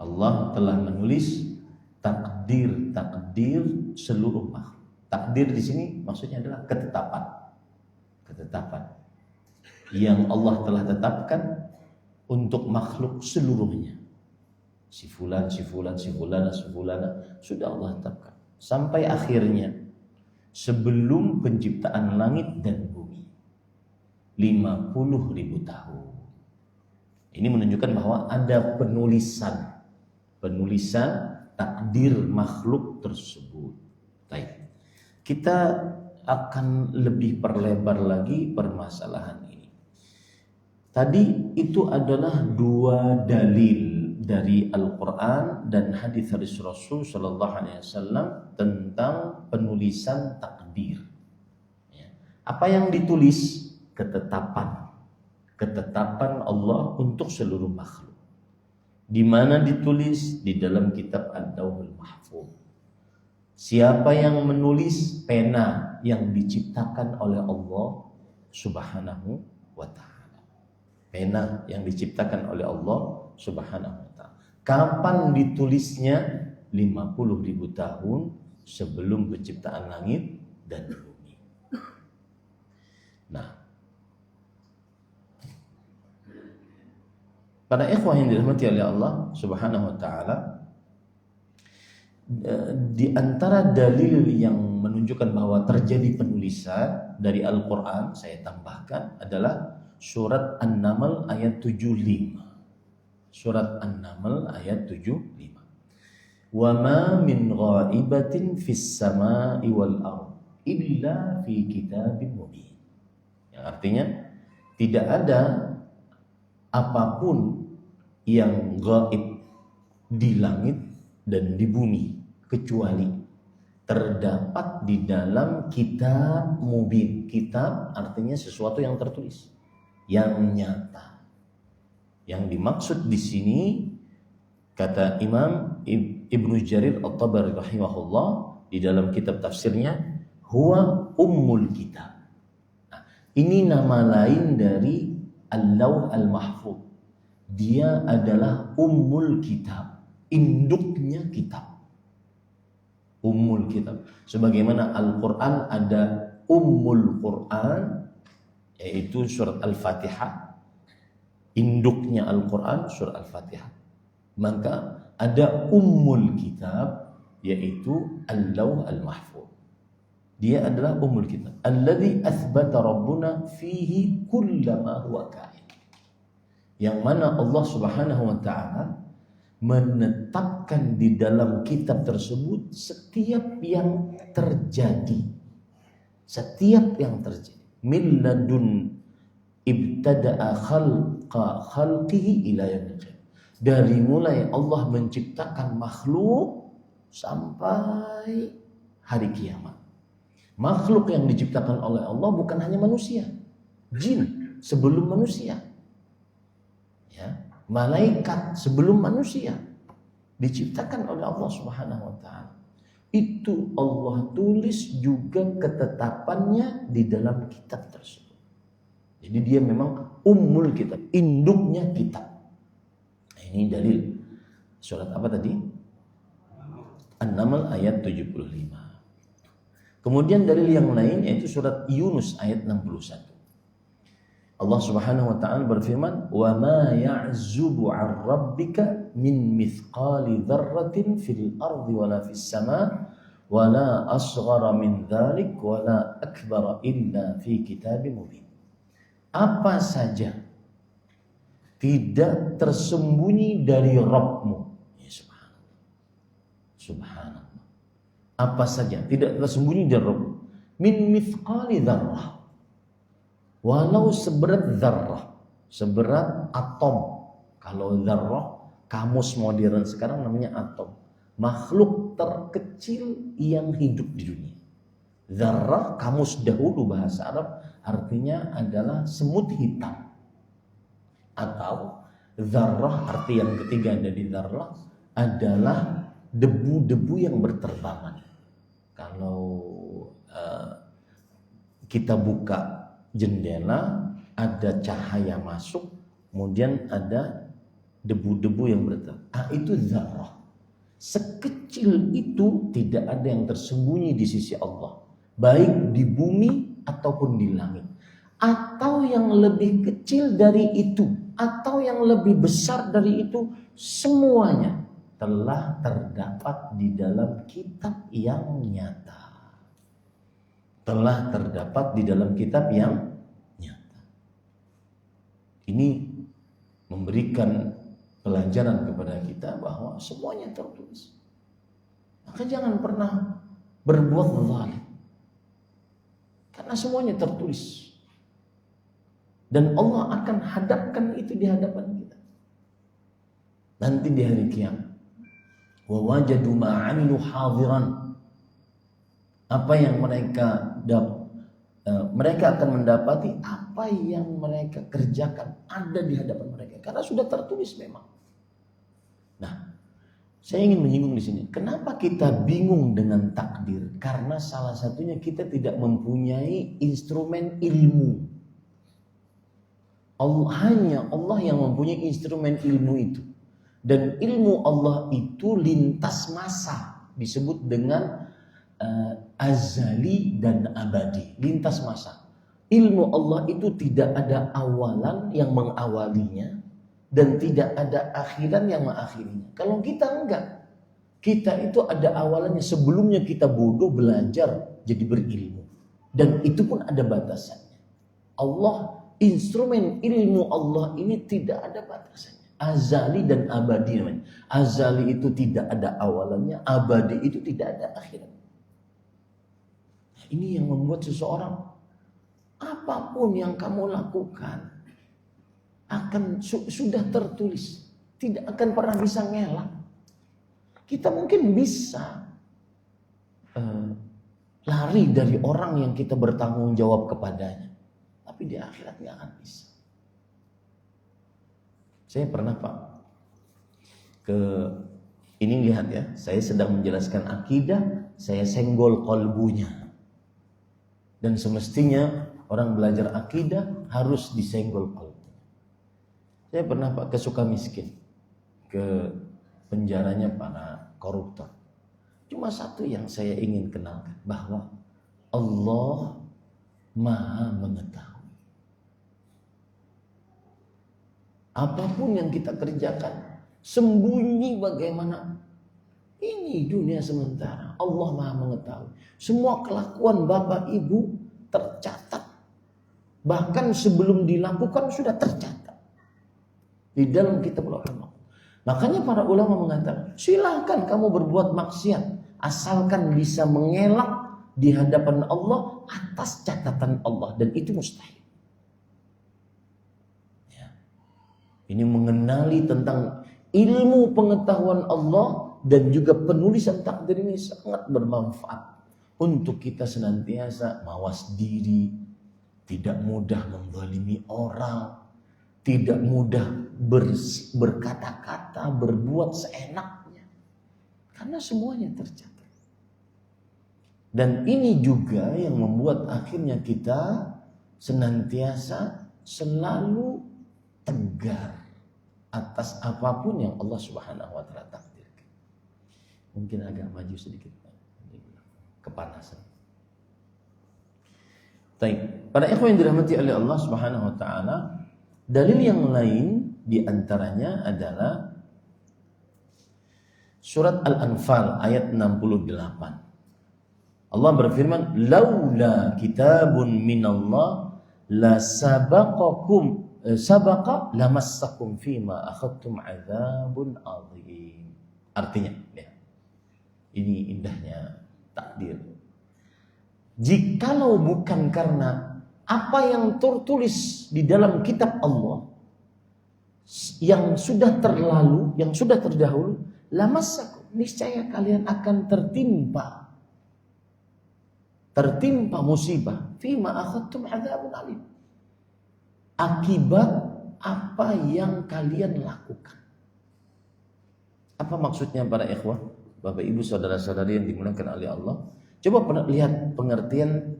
Allah telah menulis takdir seluruh makhluk. Takdir di sini maksudnya adalah ketetapan yang Allah telah tetapkan untuk makhluk seluruhnya. Si fulan sudah Allah tetapkan sampai akhirnya, sebelum penciptaan langit dan bumi 50.000 tahun. Ini menunjukkan bahwa ada penulisan takdir makhluk tersebut. Baik. Kita akan lebih perlebar lagi permasalahan ini. Tadi itu adalah dua dalil dari Al-Quran dan hadis Rasul Sallallahu Alaihi Wasallam tentang penulisan takdir. Apa yang ditulis? Ketetapan Allah untuk seluruh makhluk. Di mana ditulis? Di dalam kitab Ad-Lauhul Mahfuz. Siapa yang menulis? Pena yang diciptakan oleh Allah Subhanahu wa Ta'ala. Pena yang diciptakan oleh Allah Subhanahu wa Ta'ala. Kapan ditulisnya? 50.000 tahun sebelum penciptaan langit dan bumi. Nah, para ikhwah yang dirahmati oleh Allah Subhanahu wa Ta'ala, di antara dalil yang menunjukkan bahwa terjadi penulisan dari Al-Quran, saya tambahkan, adalah surat An-Naml ayat 75. Surat An-Naml ayat 75. Wa ma min ghaibatin fis sama'i wal ardh illa fi kitabim mubin. Yang artinya tidak ada apapun yang gaib di langit dan di bumi kecuali terdapat di dalam kitab mubin. Kitab artinya sesuatu yang tertulis, yang nyata. Yang dimaksud di sini, kata Imam Ibnu Jarir At-Tabari rahimahullah di dalam kitab tafsirnya, huwa ummul kitab. Nah, ini nama lain dari Al-Lauh Al-Mahfuz. Dia adalah ummul kitab, induknya kitab. Ummul kitab. Sebagaimana Al-Quran ada ummul Quran, yaitu surat Al-Fatihah. Induknya Al-Quran surat Al-Fatihah. Maka ada ummul kitab, yaitu Al-Lauh Al-Mahfuz. Dia adalah ummul kitab. Alladzi athbata Rabbuna fihi kullama huwa kain. Yang mana Allah Subhanahu wa Ta'ala menetapkan di dalam kitab tersebut setiap yang terjadi. Setiap yang terjadi. Min ladun ibtada'a khalqihi ila yaumil qiyamah. Dari mulai Allah menciptakan makhluk sampai hari kiamat. Makhluk yang diciptakan oleh Allah bukan hanya manusia, jin sebelum manusia. Ya, malaikat sebelum manusia diciptakan oleh Allah Subhanahu wa Ta'ala. Itu Allah tulis juga ketetapannya di dalam kitab tersebut. Jadi dia memang ummul kitab, induknya kitab. Nah, ini dalil. Surat apa tadi? An-Naml ayat 75. Kemudian dalil yang lain yaitu surat Yunus ayat 61. Allah Subhanahu wa Ta'ala berfirman, "Wa ma ya'zubu 'an rabbika min mithqali dzarratin fil ardi wala fis sama' wala asghara min dzalik wala akbara illa fi kitabim mubin." Apa saja tidak tersembunyi dari Rabbmu. Ya, subhanallah. Subhanallah. Apa saja tidak tersembunyi dari Rabbmu. Min mithqali dzarrah. Walau seberat zarrah, seberat atom. Kalau zarrah, kamus modern sekarang namanya atom. Makhluk terkecil yang hidup di dunia. Zarrah, kamus dahulu bahasa Arab, artinya adalah semut hitam. Atau zarrah, arti yang ketiga dari zarrah adalah debu-debu yang berterbangan. Kalau kita buka jendela, ada cahaya masuk, kemudian ada debu-debu yang berterbangan. Itu zarrah. Sekecil itu tidak ada yang tersembunyi di sisi Allah, baik di bumi ataupun di langit, atau yang lebih kecil dari itu, atau yang lebih besar dari itu, semuanya telah terdapat di dalam kitab yang nyata. Telah terdapat di dalam kitab yang nyata. Ini memberikan pelajaran kepada kita bahwa semuanya tertulis. Maka jangan pernah berbuat zalim, karena semuanya tertulis. Dan Allah akan hadapkan itu di hadapan kita nanti di hari kiamat. Wa wajadu ma 'amilu hadiran. Apa yang mereka akan mendapati apa yang mereka kerjakan ada di hadapan mereka, karena sudah tertulis memang. Nah, saya ingin menyinggung di sini. Kenapa kita bingung dengan takdir? Karena salah satunya kita tidak mempunyai instrumen ilmu. Hanya Allah yang mempunyai instrumen ilmu itu. Dan ilmu Allah itu lintas masa, disebut dengan azali dan abadi, lintas masa. Ilmu Allah itu tidak ada awalan yang mengawalinya dan tidak ada akhiran yang mengakhirinya. Kalau kita enggak, kita itu ada awalannya. Sebelumnya kita bodoh belajar jadi berilmu, dan itu pun ada batasannya. Allah, instrumen ilmu Allah ini tidak ada batasannya, azali dan abadi namanya. Azali itu tidak ada awalannya, abadi itu tidak ada akhiran. Ini yang membuat seseorang, apapun yang kamu lakukan akan sudah tertulis, tidak akan pernah bisa ngelak. Kita mungkin bisa lari dari orang yang kita bertanggung jawab kepadanya, tapi di akhirat nggak akan bisa. Saya pernah Pak ini lihat ya, saya sedang menjelaskan akidah, saya senggol kolbunya. Dan semestinya orang belajar akidah harus disenggol kolbu. Saya pernah Pak ke Sukamiskin, ke penjaranya para koruptor. Cuma satu yang saya ingin kenalkan, bahwa Allah Maha mengetahui. Apapun yang kita kerjakan, sembunyi bagaimana, ini dunia sementara. Allah Maha mengetahui. Semua kelakuan Bapak Ibu tercatat. Bahkan sebelum dilakukan sudah tercatat di dalam kitab ulama. Makanya para ulama mengatakan, silahkan kamu berbuat maksiat, asalkan bisa mengelak di hadapan Allah atas catatan Allah, dan itu mustahil. Ya. Ini mengenali tentang ilmu pengetahuan Allah dan juga penulisan takdir ini sangat bermanfaat untuk kita senantiasa mawas diri, tidak mudah menzalimi orang, tidak mudah berkata-kata, berbuat seenaknya, karena semuanya tercatat. Dan ini juga yang membuat akhirnya kita senantiasa selalu tegar atas apapun yang Allah Subhanahu wa taala takdirkan. Mungkin agak maju sedikit, kepanasan. Baik, para ikhwan yang dirahmati oleh Allah Subhanahu wa taala, dalil yang lain di antaranya adalah surat Al-Anfal ayat 68. Allah berfirman, "Laula kitabun minallah la sabaqa lamassakum fima akhadtum adzabun adzim." Artinya, ya. Ini indahnya takdir. Jikalau bukan karena apa yang tertulis di dalam kitab Allah yang sudah terlalu, yang sudah terdahulu, lamassakum, niscaya kalian akan tertimpa musibah, fima akhadtum adzabun alim, akibat apa yang kalian lakukan. Apa maksudnya para ikhwah, Bapak Ibu saudara-saudari yang dimuliakan oleh Allah? Coba lihat pengertian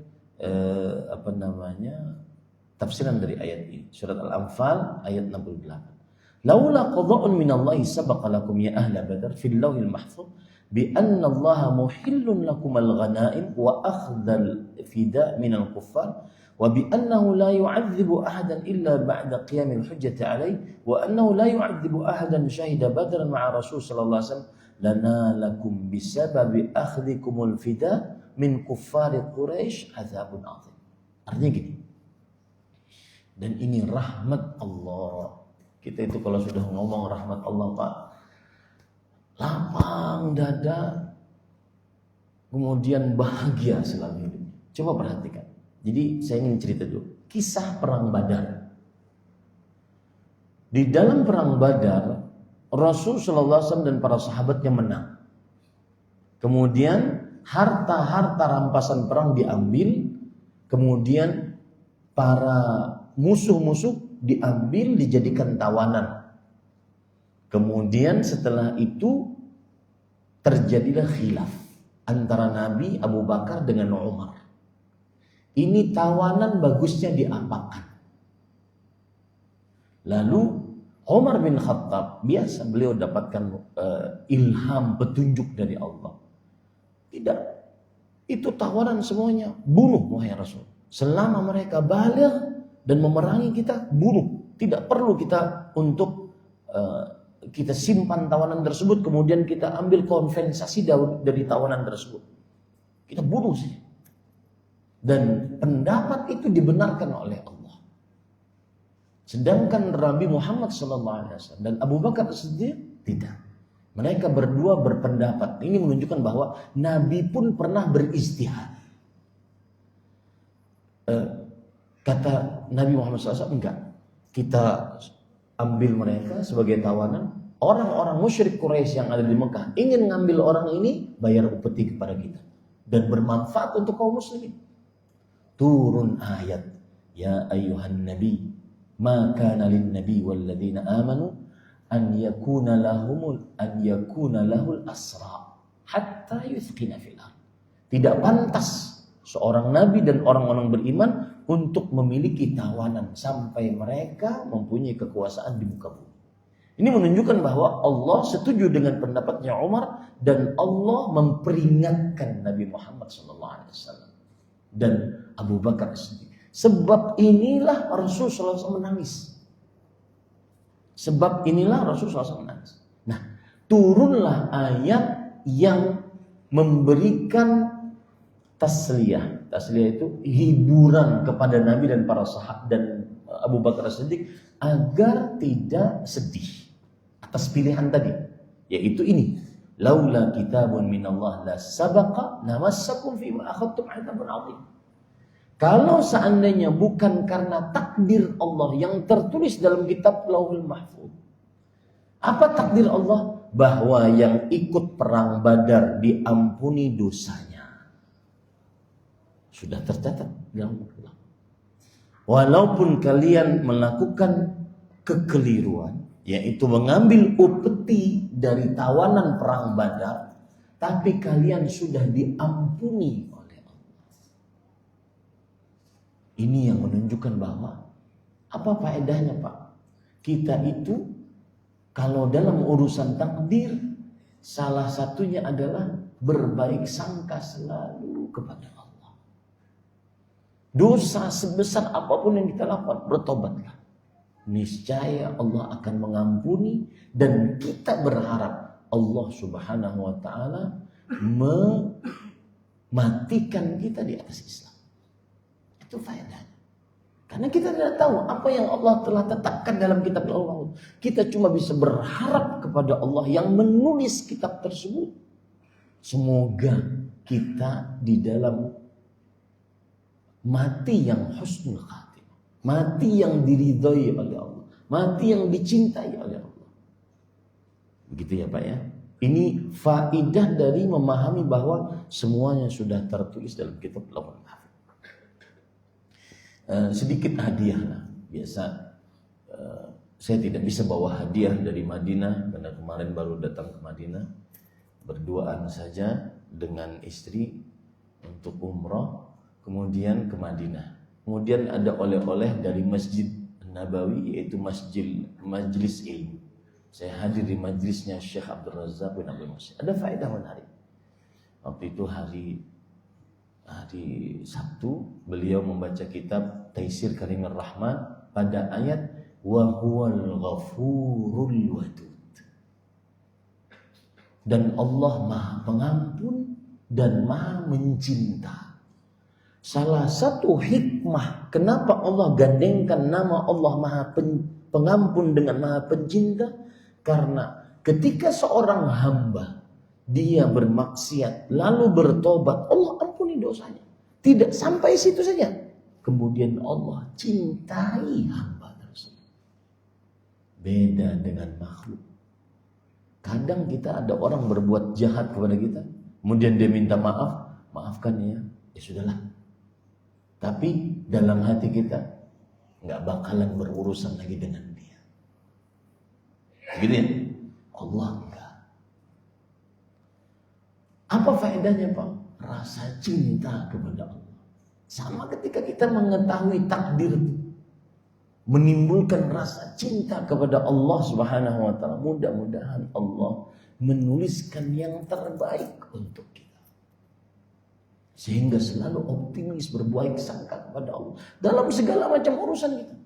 tafsiran dari ayat ini. Surat Al-Anfal ayat 68. Laula qada'un minallahi sabaqa lakum ya ahla badar fil lawhil mahfuz bi anna Allah muhillun lakum al-ghanaim wa akhdhal fida minal kuffar wa bi annahu la yu'adzibu ahadan illa ba'da qiyamil hujjati alayhi wa annahu la yu'adzibu ahadan syahida badran ma'a Rasul sallallahu alaihi wasallam lana lakum bisababi akhdikumul fida min kuffari Quraisy azabun azim. Artinya gini. Dan ini rahmat Allah. Kita itu kalau sudah ngomong rahmat Allah, Pak, lapang dada, kemudian bahagia selalu hidup. Coba perhatikan. Jadi saya ingin cerita dulu. Kisah perang Badar. Di dalam perang Badar, Rasul sallallahu alaihi wasallam dan para sahabatnya menang. Kemudian harta-harta rampasan perang diambil, kemudian para musuh-musuh diambil dijadikan tawanan. Kemudian setelah itu terjadilah khilaf antara Nabi Abu Bakar dengan Umar. Ini tawanan bagusnya diapakan? Lalu Umar bin Khattab, biasa beliau dapatkan ilham, petunjuk dari Allah. Tidak, itu tawanan semuanya, bunuh wahai Rasul. Selama mereka baligh dan memerangi kita, bunuh. Tidak perlu kita untuk kita simpan tawanan tersebut, kemudian kita ambil kompensasi dari tawanan tersebut. Kita bunuh sih. Dan pendapat itu dibenarkan oleh Allah. Sedangkan Nabi Muhammad SAW dan Abu Bakar Siddiq tidak. Mereka berdua berpendapat. Ini menunjukkan bahwa Nabi pun pernah beristihad. Kata Nabi Muhammad SAW, enggak. Kita ambil mereka sebagai tawanan. Orang-orang musyrik Quraisy yang ada di Mekah ingin ngambil orang ini, bayar upeti kepada kita. Dan bermanfaat untuk kaum muslimin. Turun ayat. Ya ayyuhan nabi, ma kana lin nabi wal ladzina amanu an yakuna lahul asra hatta yuthqina fil ard. Tidak pantas seorang nabi dan orang-orang beriman untuk memiliki tawanan sampai mereka mempunyai kekuasaan di muka bumi. Ini menunjukkan bahwa Allah setuju dengan pendapatnya Umar dan Allah memperingatkan Nabi Muhammad SAW dan Abu Bakar Siddiq. Sebab inilah Rasulullah SAW menangis. Sebab inilah Rasulullah SAW menangis. Nah, turunlah ayat yang memberikan tasliyah. Tasliyah itu hiburan kepada Nabi dan para sahabat dan Abu Bakar Siddiq agar tidak sedih atas pilihan tadi, yaitu ini. Laula kitabun minallah la sabaqa lamassakum fima akhadtum 'adzabun 'adzim. Kalau seandainya bukan karena takdir Allah yang tertulis dalam kitab Lauhul Mahfuz. Apa takdir Allah? Bahwa yang ikut perang Badar diampuni dosanya. Sudah tercatat dalam Allah. Walaupun kalian melakukan kekeliruan, yaitu mengambil upeti dari tawanan perang Badar, tapi kalian sudah diampuni oleh Allah. Ini yang menunjukkan bahwa apa faedahnya, Pak? Kita itu kalau dalam urusan takdir, salah satunya adalah berbaik sangka selalu kepada Allah. Dosa sebesar apapun yang kita lakukan, bertobatlah. Niscaya Allah akan mengampuni dan kita berharap Allah Subhanahu wa taala mematikan kita di atas Islam. Itu faedahnya. Karena kita tidak tahu apa yang Allah telah tetapkan dalam kitab Allah. Kita cuma bisa berharap kepada Allah yang menulis kitab tersebut. Semoga kita di dalam mati yang husnul khatimah. Mati yang diridhoi oleh Allah. Mati yang dicintai oleh Allah. Begitu ya Pak ya. Ini faidah dari memahami bahwa semuanya sudah tertulis dalam kitab Lauhul Mahfuz. Sedikit hadiah lah. Biasa saya tidak bisa bawa hadiah dari Madinah karena kemarin baru datang ke Madinah. Berduaan saja dengan istri untuk umroh, kemudian ke Madinah. Kemudian ada oleh-oleh dari Masjid Nabawi, yaitu majlis ilmu. Saya hadir di majlisnya Syekh Abdul Razak bin Abdul Muhsin. Ada faedah menarik. Waktu itu hari Sabtu, beliau membaca kitab Taisir Karimur Rahman pada ayat wa huwal ghafurul wadud. Dan Allah Maha Pengampun dan Maha Mencinta. Salah satu hikmah kenapa Allah gandengkan nama Allah Maha Pengampun dengan Maha Pencinta, karena ketika seorang hamba dia bermaksiat lalu bertobat, Allah ampuni dosanya. Tidak sampai situ saja, kemudian Allah cintai hamba tersebut. Beda dengan makhluk. Kadang kita ada orang berbuat jahat kepada kita, kemudian dia minta maaf, maafkan ya sudahlah. Tapi dalam hati kita nggak bakalan berurusan lagi dengan dia. Gitu ya? Allah enggak. Apa faedahnya Pak? Rasa cinta kepada Allah. Sama ketika kita mengetahui takdir, menimbulkan rasa cinta kepada Allah Subhanahu wa taala. Mudah-mudahan Allah menuliskan yang terbaik untuk kita. Sehingga selalu optimis, berbaik sangka kepada Allah dalam segala macam urusan kita.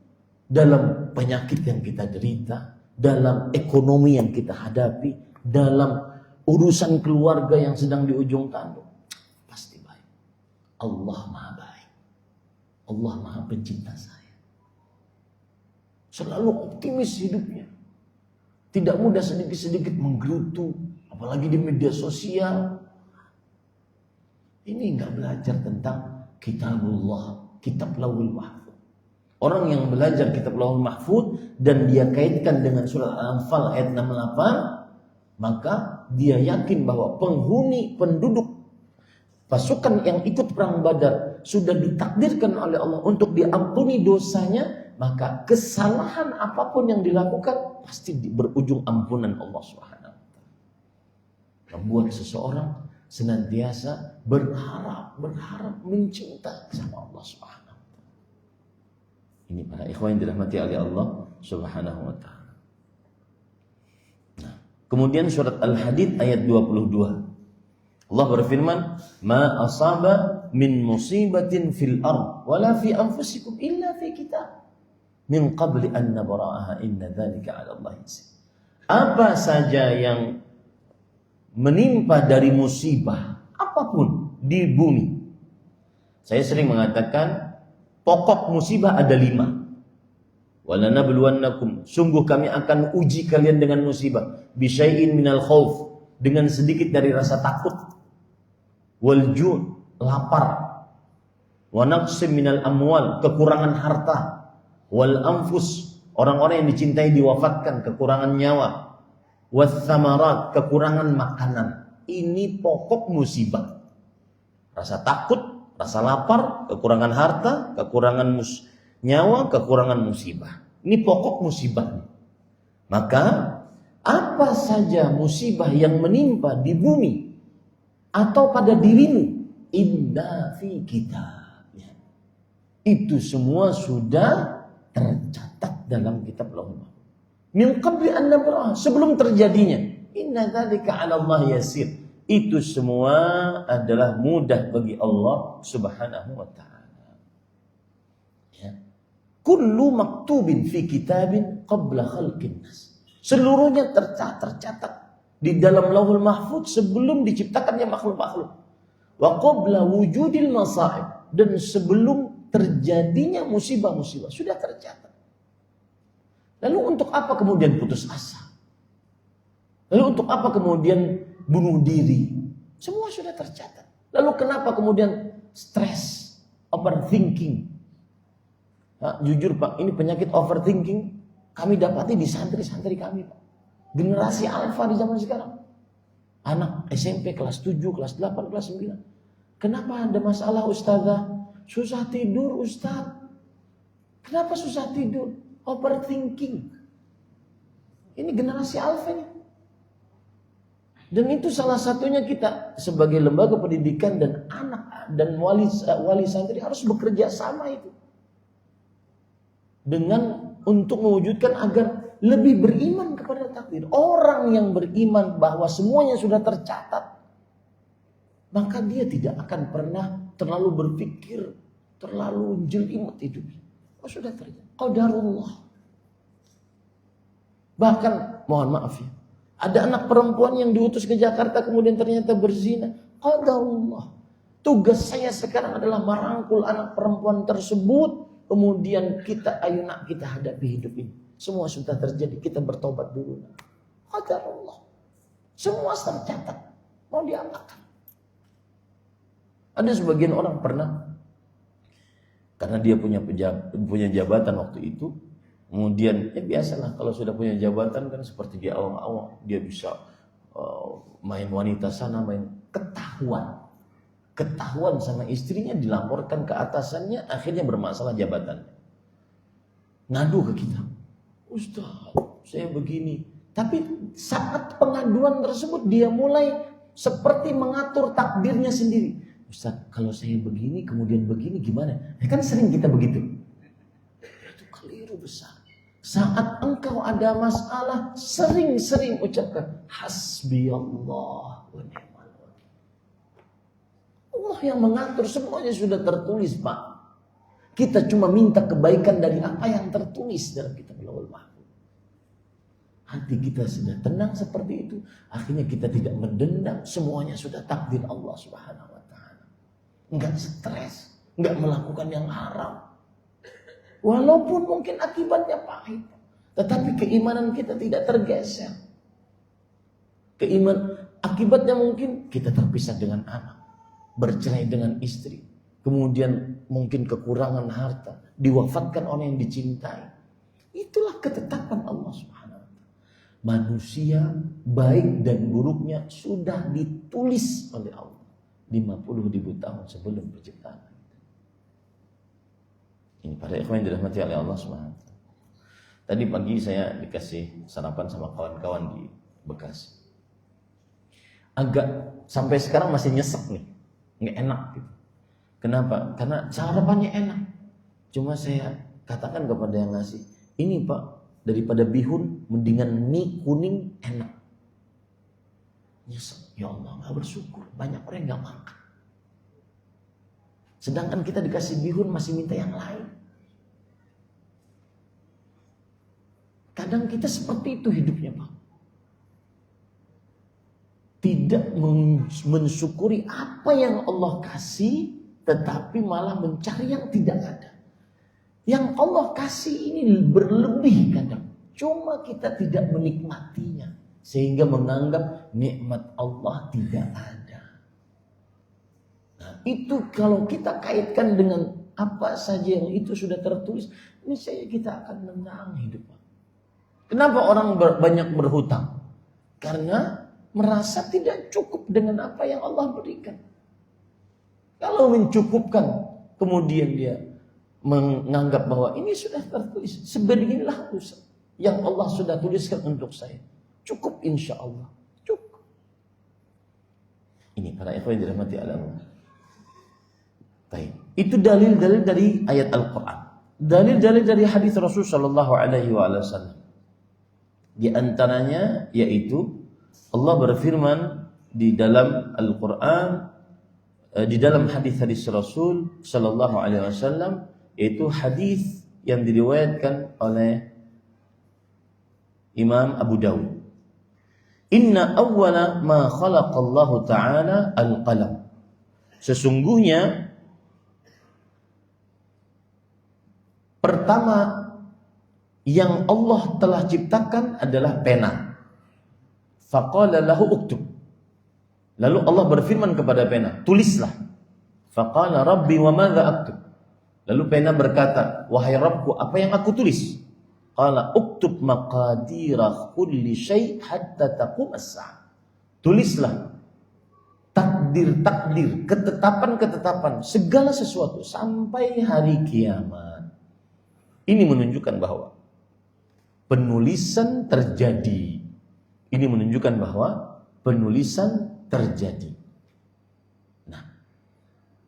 Dalam penyakit yang kita derita, dalam ekonomi yang kita hadapi, dalam urusan keluarga yang sedang di ujung tanduk, pasti baik. Allah Maha baik. Allah Maha Pencinta saya. Selalu optimis hidupnya. Tidak mudah sedikit-sedikit menggerutu, apalagi di media sosial. Ini enggak belajar tentang kitabullah, kitab Lauhul Mahfuz. Orang yang belajar kitab Lauhul Mahfuz dan dia kaitkan dengan surat Al-Anfal ayat 68, maka dia yakin bahwa penduduk pasukan yang ikut perang Badar sudah ditakdirkan oleh Allah untuk diampuni dosanya, maka kesalahan apapun yang dilakukan pasti berujung ampunan Allah Subhanahu wa taala. Membuat seseorang senantiasa berharap mencinta sama Allah Subhanahu wa taala. Ini para ikhwan yang dirahmati oleh Allah Subhanahu wa taala. Nah, kemudian surat Al-Hadid ayat 22. Allah berfirman, "Ma asaba min musibatin fil ard wala fi anfusikum illa fi kitab min qabli an nabra'aha inna dzalika 'ala Allah yasir." Apa saja yang menimpa dari musibah apapun di bumi. Saya sering mengatakan pokok musibah ada 5. Walanabluwannakum, sungguh kami akan uji kalian dengan musibah. Bisyai'in minal khauf, dengan sedikit dari rasa takut. Wal ju', lapar. Wa naqsim minal amwal, kekurangan harta. Wal anfus, orang-orang yang dicintai diwafatkan, kekurangan nyawa. Wathamarat, kekurangan makanan. Ini pokok musibah. Rasa takut, rasa lapar, kekurangan harta, kekurangan nyawa, kekurangan musibah. Ini pokok musibah. Maka apa saja musibah yang menimpa di bumi atau pada dirimu, inna fi kitab, itu semua sudah tercatat dalam kitab Lauhul Mahfuz. Min qabli an nabra'ah, sebelum terjadinya. Inna dzalika 'ala Allah yasir. Itu semua adalah mudah bagi Allah Subhanahu wa taala. Ya. Kullu maktubin fi kitabin qabla khalqin nas. Seluruhnya tercatat di dalam Lauhul Mahfuz sebelum diciptakannya makhluk-makhluk. Wa qabla wujudil masaib, dan sebelum terjadinya musibah-musibah sudah tercatat. Lalu untuk apa kemudian putus asa? Lalu untuk apa kemudian bunuh diri? Semua sudah tercatat. Lalu kenapa kemudian stres, overthinking? Nah, jujur Pak, ini penyakit overthinking kami dapati di santri-santri kami Pak. Generasi alfa di zaman sekarang. Anak SMP kelas 7, kelas 8, kelas 9. Kenapa ada masalah Ustazah? Susah tidur Ustaz. Kenapa susah tidur? Overthinking. Ini generasi alfa nya. Dan itu salah satunya kita sebagai lembaga pendidikan dan anak dan wali santri harus bekerja sama itu. Dengan untuk mewujudkan agar lebih beriman kepada takdir. Orang yang beriman bahwa semuanya sudah tercatat, maka dia tidak akan pernah terlalu berpikir, terlalu jelimet hidupnya. Oh, sudah terjadi. Qadarullah. Bahkan, mohon maaf ya, ada anak perempuan yang diutus ke Jakarta kemudian ternyata berzina. Qadarullah. Tugas saya sekarang adalah merangkul anak perempuan tersebut. Kemudian ayo nak kita hadapi hidup ini. Semua sudah terjadi, kita bertobat dulu. Qadarullah. Semua tercatat. Mau diapakan? Ada sebagian orang pernah, karena dia punya jabatan waktu itu, kemudian biasalah kalau sudah punya jabatan kan seperti di awang-awang, dia bisa main wanita sana, main ketahuan sama istrinya, dilaporkan ke atasannya, akhirnya bermasalah jabatan. Ngadu ke kita, Ustaz, saya begini. Tapi saat pengaduan tersebut dia mulai seperti mengatur takdirnya sendiri. Ustaz, kalau saya begini kemudian begini gimana? Kan sering kita begitu. Itu keliru besar. Saat engkau ada masalah, sering-sering ucapkan hasbiyallah wa ni'mal. Allah yang mengatur, semuanya sudah tertulis, Pak. Kita cuma minta kebaikan dari apa yang tertulis dalam kitab Lauhul Mahfuz. Hati kita sudah tenang seperti itu, akhirnya kita tidak mendendam, semuanya sudah takdir Allah Subhanahu wa taala. Enggak stres, enggak melakukan yang haram. Walaupun mungkin akibatnya pahit, tetapi keimanan kita tidak tergeser. Akibatnya mungkin kita terpisah dengan anak, bercerai dengan istri, kemudian mungkin kekurangan harta, diwafatkan orang yang dicintai. Itulah ketetapan Allah Subhanahu wa taala. Manusia baik dan buruknya sudah ditulis oleh Allah 50.000 tahun sebelum penciptaan. Ini para ikhwan yang dirahmati oleh Allah Subhanahu wa taala. Tadi pagi saya dikasih sarapan sama kawan-kawan di Bekasi. Agak sampai sekarang masih nyesek nih. Nggak enak gitu. Kenapa? Karena sarapannya enak. Cuma saya katakan kepada yang ngasih, ini Pak, daripada bihun mendingan mie kuning enak. Nyesek, ya Allah, nggak bersyukur. Banyak orang yang nggak makan. Sedangkan kita dikasih bihun masih minta yang lain. Kadang kita seperti itu hidupnya, Pak. Tidak mensyukuri apa yang Allah kasih, tetapi malah mencari yang tidak ada. Yang Allah kasih ini berlebih kadang, cuma kita tidak menikmatinya, sehingga menganggap nikmat Allah tidak ada. Nah, itu kalau kita kaitkan dengan apa saja yang itu sudah tertulis, niscaya kita akan menang hidup. Kenapa orang banyak berhutang? Karena merasa tidak cukup dengan apa yang Allah berikan. Kalau mencukupkan, kemudian dia menganggap bahwa ini sudah tertulis, sebeginilah yang Allah sudah tuliskan untuk saya. Cukup insya Allah. Cukup. Ini para ikhwan yang dirahmati Allah. Baik. Itu dalil-dalil dari ayat Al-Quran. Dalil-dalil dari hadis Rasul sallallahu alaihi wasallam. Di antaranya yaitu Allah berfirman di dalam Al-Quran, di dalam hadis-hadis Rasul sallallahu alaihi wasallam, yaitu hadis yang diriwayatkan oleh Imam Abu Dawud. Inna awwala ma khalaqallahu ta'ala al-qalam. Sesungguhnya pertama yang Allah telah ciptakan adalah pena. Faqala lahu uktub. Lalu Allah berfirman kepada pena, tulislah. Faqala rabbi wa madza aktub. Lalu pena berkata, wahai Rabbku, apa yang aku tulis? Qala uktub maqadira kulli syai' hatta taqum as-sa'ah. Tulislah takdir-takdir, ketetapan-ketetapan segala sesuatu sampai hari kiamat. Ini menunjukkan bahwa penulisan terjadi. Ini menunjukkan bahwa penulisan terjadi. Nah,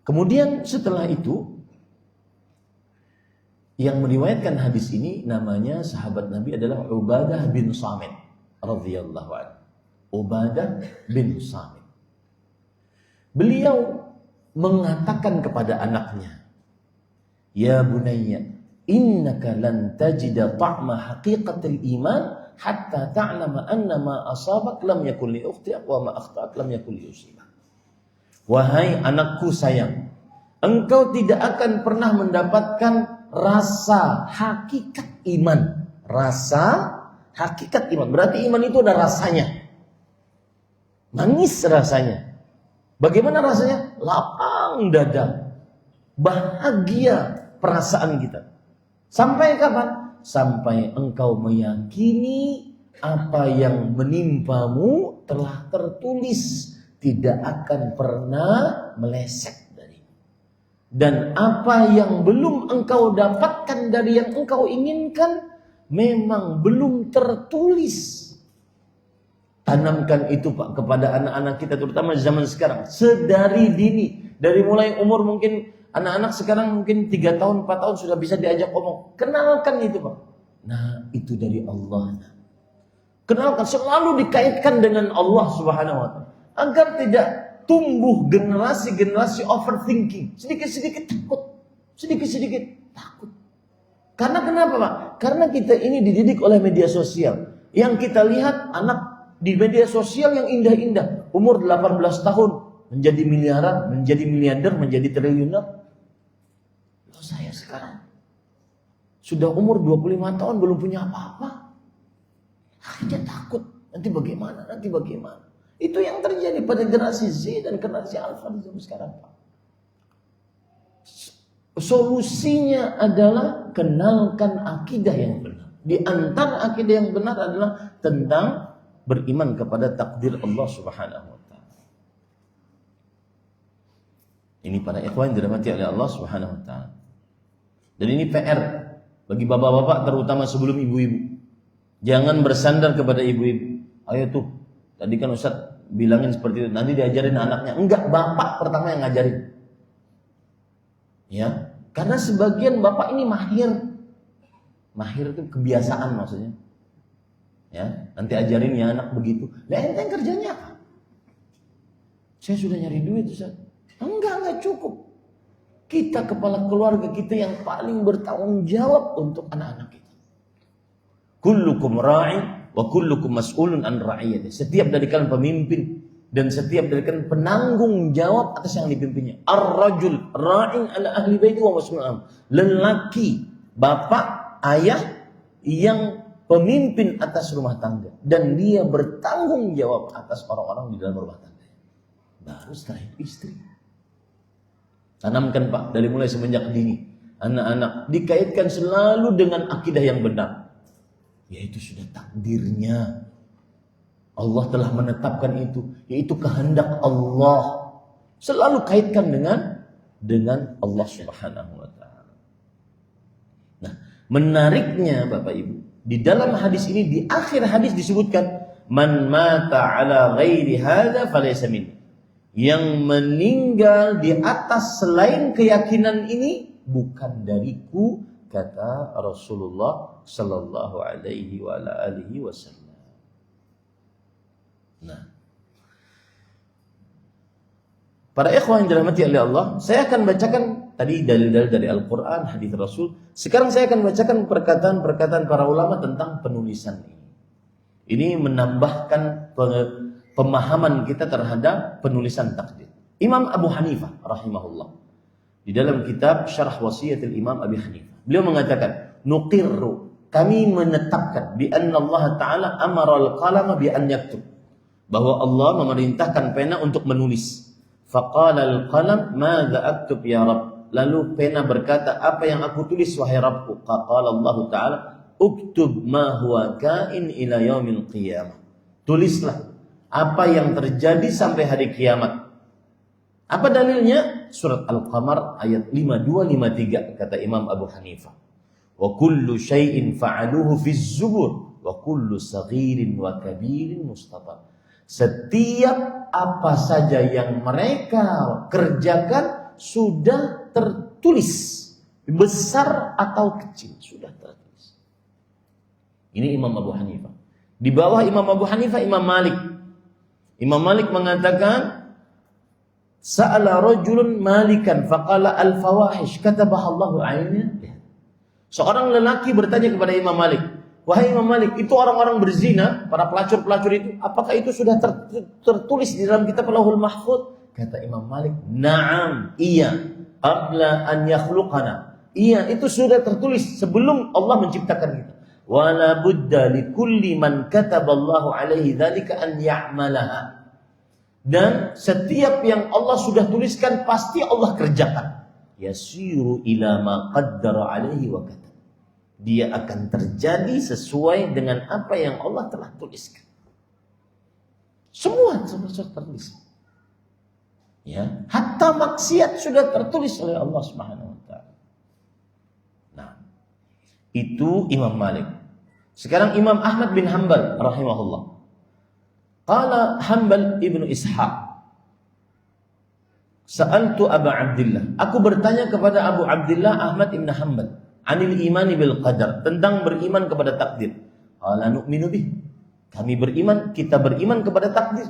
kemudian setelah itu Yang meriwayatkan hadis ini namanya sahabat Nabi adalah Ubadah bin Samit radhiyallahu anhu. Ubadah bin Samit. Beliau mengatakan kepada anaknya, "Ya bunayya, innaka lan tajida ta'ma haqiqatil iman hatta ta'lama anna ma asabak lam yakul li ukhtiak wa ma akhta'ak lam yakul li yusibak." Wahai anakku sayang, engkau tidak akan pernah mendapatkan rasa hakikat iman. Rasa hakikat iman. Berarti iman itu ada rasanya. Manis rasanya. Bagaimana rasanya? Lapang dada. Bahagia perasaan kita. Sampai kapan? Sampai engkau meyakini apa yang menimpamu telah tertulis. Tidak akan pernah meleset darimu. Dan apa yang belum engkau dapatkan dari yang engkau inginkan memang belum tertulis. Tanamkan itu Pak kepada anak-anak kita, terutama zaman sekarang, sedari dini. Dari mulai umur mungkin anak-anak sekarang mungkin 3 tahun 4 tahun sudah bisa diajak ngomong. Kenalkan itu Pak. Nah itu dari Allah. Kenalkan, selalu dikaitkan dengan Allah Subhanahu wa ta'ala, agar tidak tumbuh generasi-generasi overthinking, sedikit-sedikit takut, sedikit-sedikit takut. Karena kenapa Pak? Karena kita ini dididik oleh media sosial. Yang kita lihat anak di media sosial yang indah-indah, umur 18 tahun menjadi miliaran, menjadi miliarder, menjadi triliuner. Loh saya sekarang sudah umur 25 tahun belum punya apa-apa. Akhirnya takut, nanti bagaimana, nanti bagaimana. Itu yang terjadi pada generasi Z dan generasi Alpha di zaman sekarang Pak. Solusinya adalah kenalkan akidah yang benar. Di antara akidah yang benar adalah tentang beriman kepada takdir Allah Subhanahu wa taala. Ini para ikhwan dirahmati oleh Allah Subhanahu wa taala. Dan ini PR bagi bapak-bapak terutama sebelum ibu-ibu. Jangan bersandar kepada ibu-ibu. Ayo tuh, tadi kan Ustaz bilangin seperti itu, nanti diajarin anaknya. Enggak, bapak pertama yang ngajarin. Ya, karena sebagian bapak ini mahir. Mahir itu kebiasaan maksudnya. Ya, nanti ajarin ya anak begitu. Lah ente kerjanya apa? Saya sudah nyari duit Ustaz. Enggak cukup. Kita kepala keluarga kita yang paling bertanggung jawab untuk anak-anak kita. Kullukum ra'i wa kullukum mas'ulun an ra'iyati. Setiap dari kalian pemimpin dan setiap dari kalian penanggung jawab atas yang dipimpinnya. Ar-rajul ra'in ala ahli baiti wa mas'ulun. Lelaki, bapak, ayah yang pemimpin atas rumah tangga dan dia bertanggung jawab atas orang-orang di dalam rumah tangga. Baru setelah itu istri. Tanamkan Pak dari mulai semenjak dini. Anak-anak dikaitkan selalu dengan akidah yang benar. Yaitu sudah takdirnya. Allah telah menetapkan itu, yaitu kehendak Allah. Selalu kaitkan dengan Allah Subhanahu wa taala. Nah, menariknya Bapak Ibu, di dalam hadis ini, di akhir hadis disebutkan, man mata ala ghairi hadza falaysa min. Yang meninggal di atas selain keyakinan ini bukan dariku, kata Rasulullah sallallahu alaihi wa ala alihi wasallam. Nah, para ikhwan yang dirahmati oleh Allah, saya akan bacakan tadi dalil-dalil dari Al-Quran, hadis Rasul. Sekarang saya akan bacakan perkataan-perkataan para ulama tentang penulisan ini. Ini menambahkan pemahaman kita terhadap penulisan takdir. Imam Abu Hanifah rahimahullah, di dalam kitab Syarah Wasiyatul Imam Abi Hanifah, beliau mengatakan, nuqirru, kami menetapkan, bi anna Allah Ta'ala amara al-qalama bi an yaktub, bahwa Allah memerintahkan pena untuk menulis. Faqala al-qalam madza aktub ya Rabb. Lalu pena berkata, apa yang aku tulis wahai Rabbku? Qala Allah Ta'ala, uktub ma huwa kain ila yaumil qiyamah. Tulislah apa yang terjadi sampai hari kiamat. Apa dalilnya? Surat Al-Qamar ayat 52-53 kata Imam Abu Hanifah. Wa kullu syai'in fa'aluhu fi zubur wa kullu saghirin wa kabirin mustafa. Setiap apa saja yang mereka kerjakan sudah tertulis besar atau kecil, sudah tertulis. Ini Imam Abu Hanifah. Di bawah Imam Abu Hanifah, Imam Malik. Imam Malik mengatakan, sa'ala rajulun malikan faqala al-fawahish katabaha Allahu alaihi. Seorang lelaki bertanya kepada Imam Malik, wahai Imam Malik, itu orang-orang berzina, para pelacur-pelacur itu, apakah itu sudah tertulis di dalam kitab Lauhul Mahfuz? Kata Imam Malik, na'am, iya, qabla an yakhluqana. Iya, itu sudah tertulis sebelum Allah menciptakan kita. Wala budda likulli man kataballahu alaihi dzalika an ya'malaha. Dan setiap yang Allah sudah tuliskan pasti Allah kerjakan. Yasiru ila ma qaddara alaihi wa katab. Dia akan terjadi sesuai dengan apa yang Allah telah tuliskan. Semua sudah tertulis. Ya, hatta maksiat sudah tertulis oleh Allah Subhanahu wa taala. Nah, itu Imam Malik. Sekarang Imam Ahmad bin Hanbal rahimahullah. Qala Hanbal ibnu Ishaq. Sa'altu Abu Abdullah. Aku bertanya kepada Abu Abdullah Ahmad ibn Hanbal, anil imani bil qadar, tentang beriman kepada takdir. Qala nu'minu bih. Kami beriman, kita beriman kepada takdir.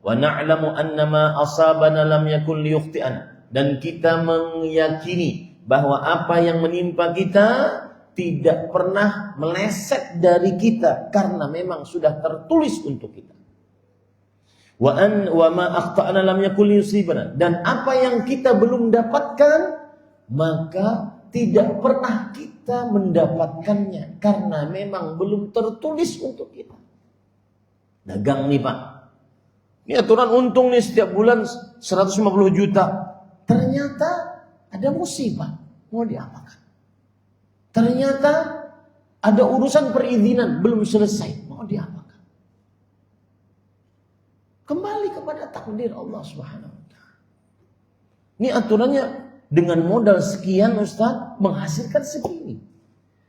Wa na'lamu annama asabana lam yakun liyukhti'ana. Dan kita meyakini bahwa apa yang menimpa kita tidak pernah meleset dari kita karena memang sudah tertulis untuk kita. Wa ma akhta'na lam yakun liyusibana. Dan apa yang kita belum dapatkan maka tidak pernah kita mendapatkannya karena memang belum tertulis untuk kita. Dagang nih Pak. Ini aturan untung nih setiap bulan 150 juta. Ternyata ada musibah. Mau diapakan? Ternyata ada urusan perizinan belum selesai. Mau diapakan? Kembali kepada takdir Allah Subhanahu wa taala. Ini aturannya dengan modal sekian Ustaz menghasilkan segini.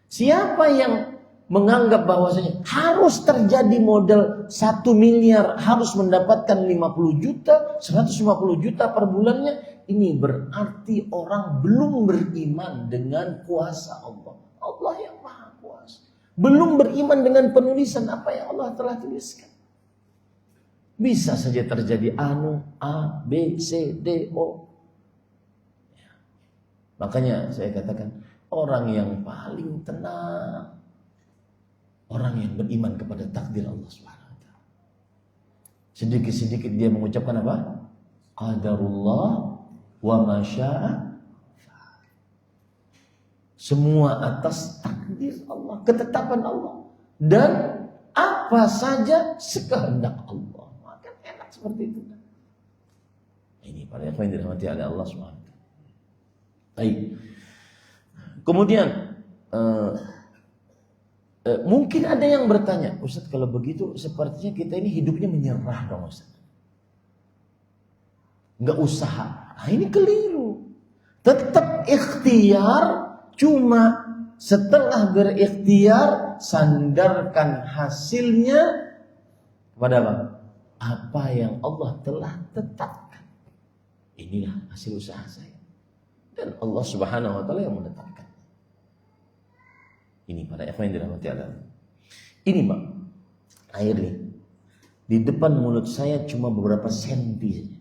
Siapa yang menganggap bahwasanya harus terjadi modal 1 miliar, harus mendapatkan 50 juta, 150 juta per bulannya, ini berarti orang belum beriman dengan kuasa Allah. Allah yang Maha Kuasa. Belum beriman dengan penulisan apa yang Allah telah tuliskan. Bisa saja terjadi anu, A, B, C, D, O. Ya. Makanya saya katakan, orang yang paling tenang, orang yang beriman kepada takdir Allah Subhanahu wa taala. Sedikit-sedikit dia mengucapkan apa? Qadarullah wa ma syaa. Semua atas takdir Allah, ketetapan Allah. Dan apa saja sekehendak Allah. Maka enak seperti itu. Ini para yang dirahmati oleh Allah Subhanahu wa taala. Baik. Kemudian mungkin ada yang bertanya, Ustaz kalau begitu sepertinya kita ini hidupnya menyerah dong Ustaz. Enggak usaha. Nah, ini keliru. Tetap ikhtiar, cuma setelah berikhtiar sandarkan hasilnya kepada apa? Apa yang Allah telah tetapkan. Inilah hasil usaha saya. Dan Allah Subhanahu wa taala yang menetapkan. Ini pada ikhwan yang dirahmati Allah. Ini Pak, air nih. Di depan mulut saya cuma beberapa senti saja.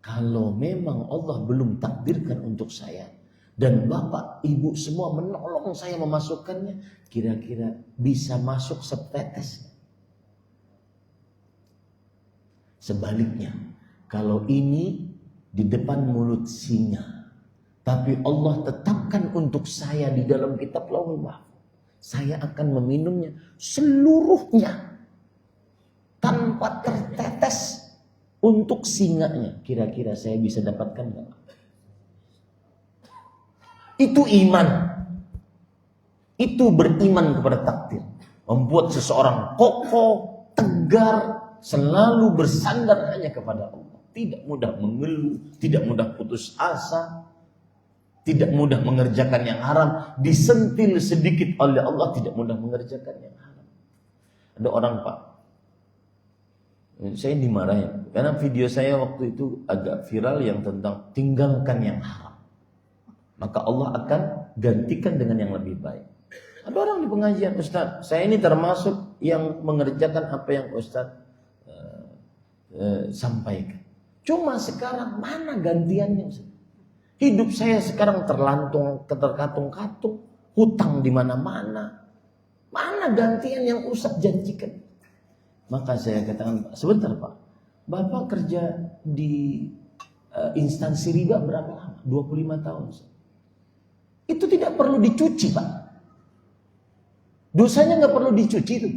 Kalau memang Allah belum takdirkan untuk saya, dan Bapak, Ibu semua menolong saya memasukkannya, kira-kira bisa masuk setetes. Sebaliknya, kalau ini di depan mulut singa, tapi Allah tetapkan untuk saya di dalam kitab Lauhul Mahfuz, saya akan meminumnya seluruhnya tanpa tertetes untuk singanya. Kira-kira saya bisa dapatkan enggak? Itu iman. Itu beriman kepada takdir. Membuat seseorang kokoh, tegar, selalu bersandar hanya kepada Allah. Tidak mudah mengeluh, tidak mudah putus asa, tidak mudah mengerjakan yang haram. Disentil sedikit oleh Allah, tidak mudah mengerjakan yang haram. Ada orang Pak, saya dimarahin karena video saya waktu itu agak viral yang tentang tinggalkan yang haram. Maka Allah akan gantikan dengan yang lebih baik. Ada orang di pengajian, Ustaz, saya ini termasuk yang mengerjakan apa yang Ustaz sampaikan. Cuma sekarang mana gantiannya, Ustaz? Hidup saya sekarang terkatung-katung, hutang di mana-mana. Mana gantian yang Ustaz janjikan? Maka saya katakan, sebentar Pak, Bapak kerja di instansi riba berapa lama? 25 tahun. Itu tidak perlu dicuci Pak. Dosanya nggak perlu dicuci itu.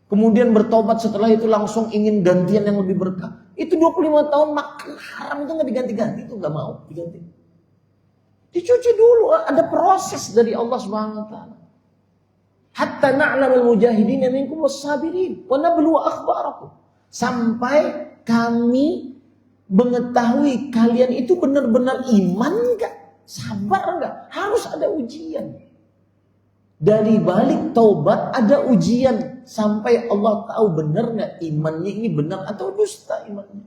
Kemudian bertobat setelah itu langsung ingin gantian yang lebih berkah. Itu 25 tahun makan haram itu nggak diganti-ganti, itu nggak mau diganti. Dicuci dulu, ada proses dari Allah Subhanahu wa taala. Hatta na'lamal mujahidin minkum was-sabirin wa nabluwa akhbarakum. Sampai kami mengetahui kalian itu benar-benar iman enggak? Sabar enggak? Harus ada ujian. Dari balik taubat ada ujian sampai Allah tahu benar enggak imannya ini benar atau dusta imannya.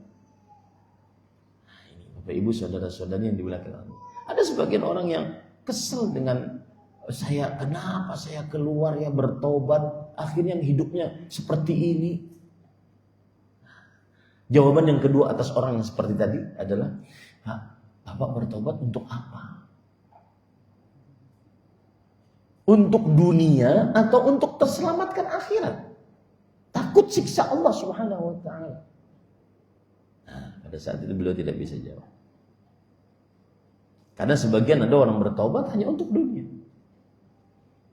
Nah, ini Bapak Ibu saudara-saudari yang dimuliakan Allah. Ada sebagian orang yang kesel dengan kenapa saya keluar ya bertobat, akhirnya hidupnya seperti ini. Jawaban yang kedua atas orang yang seperti tadi adalah, Pak, Bapak bertobat untuk apa? Untuk dunia atau untuk terselamatkan akhirat? Takut siksa Allah Subhanahu wa taala. Nah, pada saat itu beliau tidak bisa jawab. Karena sebagian ada orang bertobat hanya untuk dunia.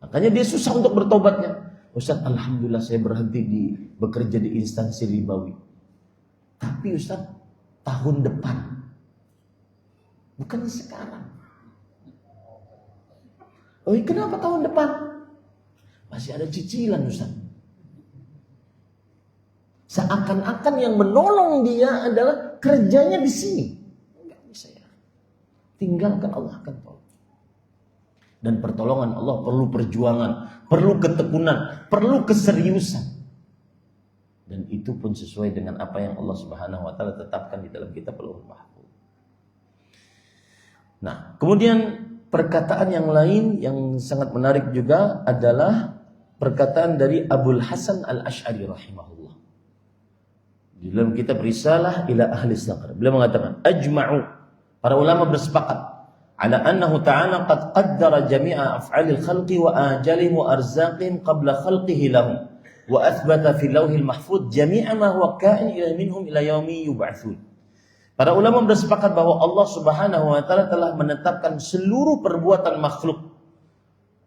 Makanya dia susah untuk bertobatnya. Ustaz, alhamdulillah saya berhenti bekerja di instansi ribawi. Tapi Ustaz, tahun depan. Bukan sekarang. Oh, kenapa tahun depan? Masih ada cicilan Ustaz. Seakan-akan yang menolong dia adalah kerjanya di sini. Enggak bisa ya. Tinggalkan, Allah akan tolong. Dan pertolongan Allah perlu perjuangan, perlu ketekunan, perlu keseriusan. Dan itu pun sesuai dengan apa yang Allah Subhanahu wa taala tetapkan di dalam kitab Lauhul Mahfuz. Nah, kemudian perkataan yang lain yang sangat menarik juga adalah perkataan dari Abul Hasan Al-Asy'ari rahimahullah. Di dalam kitab Risalah ila Ahli Saqr, beliau mengatakan, ajma'u, para ulama bersepakat ala annahu ta'ala qad qaddara jami'a af'alil khalqi wa ajalihim wa arzaqihim qabla khalqihi lahum wa athbata fi lawhil mahfuz jami'a ma huwa ka'in ila minhum ila yaumi yub'atsun. Para ulama bersepakat bahwa Allah Subhanahu wa taala telah menetapkan seluruh perbuatan makhluk,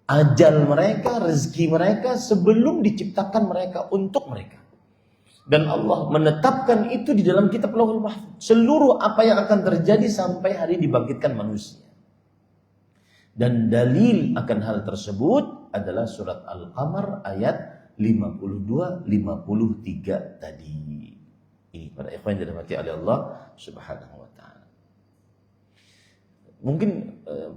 ajal mereka, rezeki mereka sebelum diciptakan mereka untuk mereka. Dan Allah menetapkan itu di dalam kitab Lauhul Mahfuz. Seluruh apa yang akan terjadi sampai hari dibangkitkan manusia. Dan dalil akan hal tersebut adalah surat Al-Qamar ayat 52-53 tadi. Ini para ikhwan yang dirahmati oleh Allah Subhanahu wa taala. Mungkin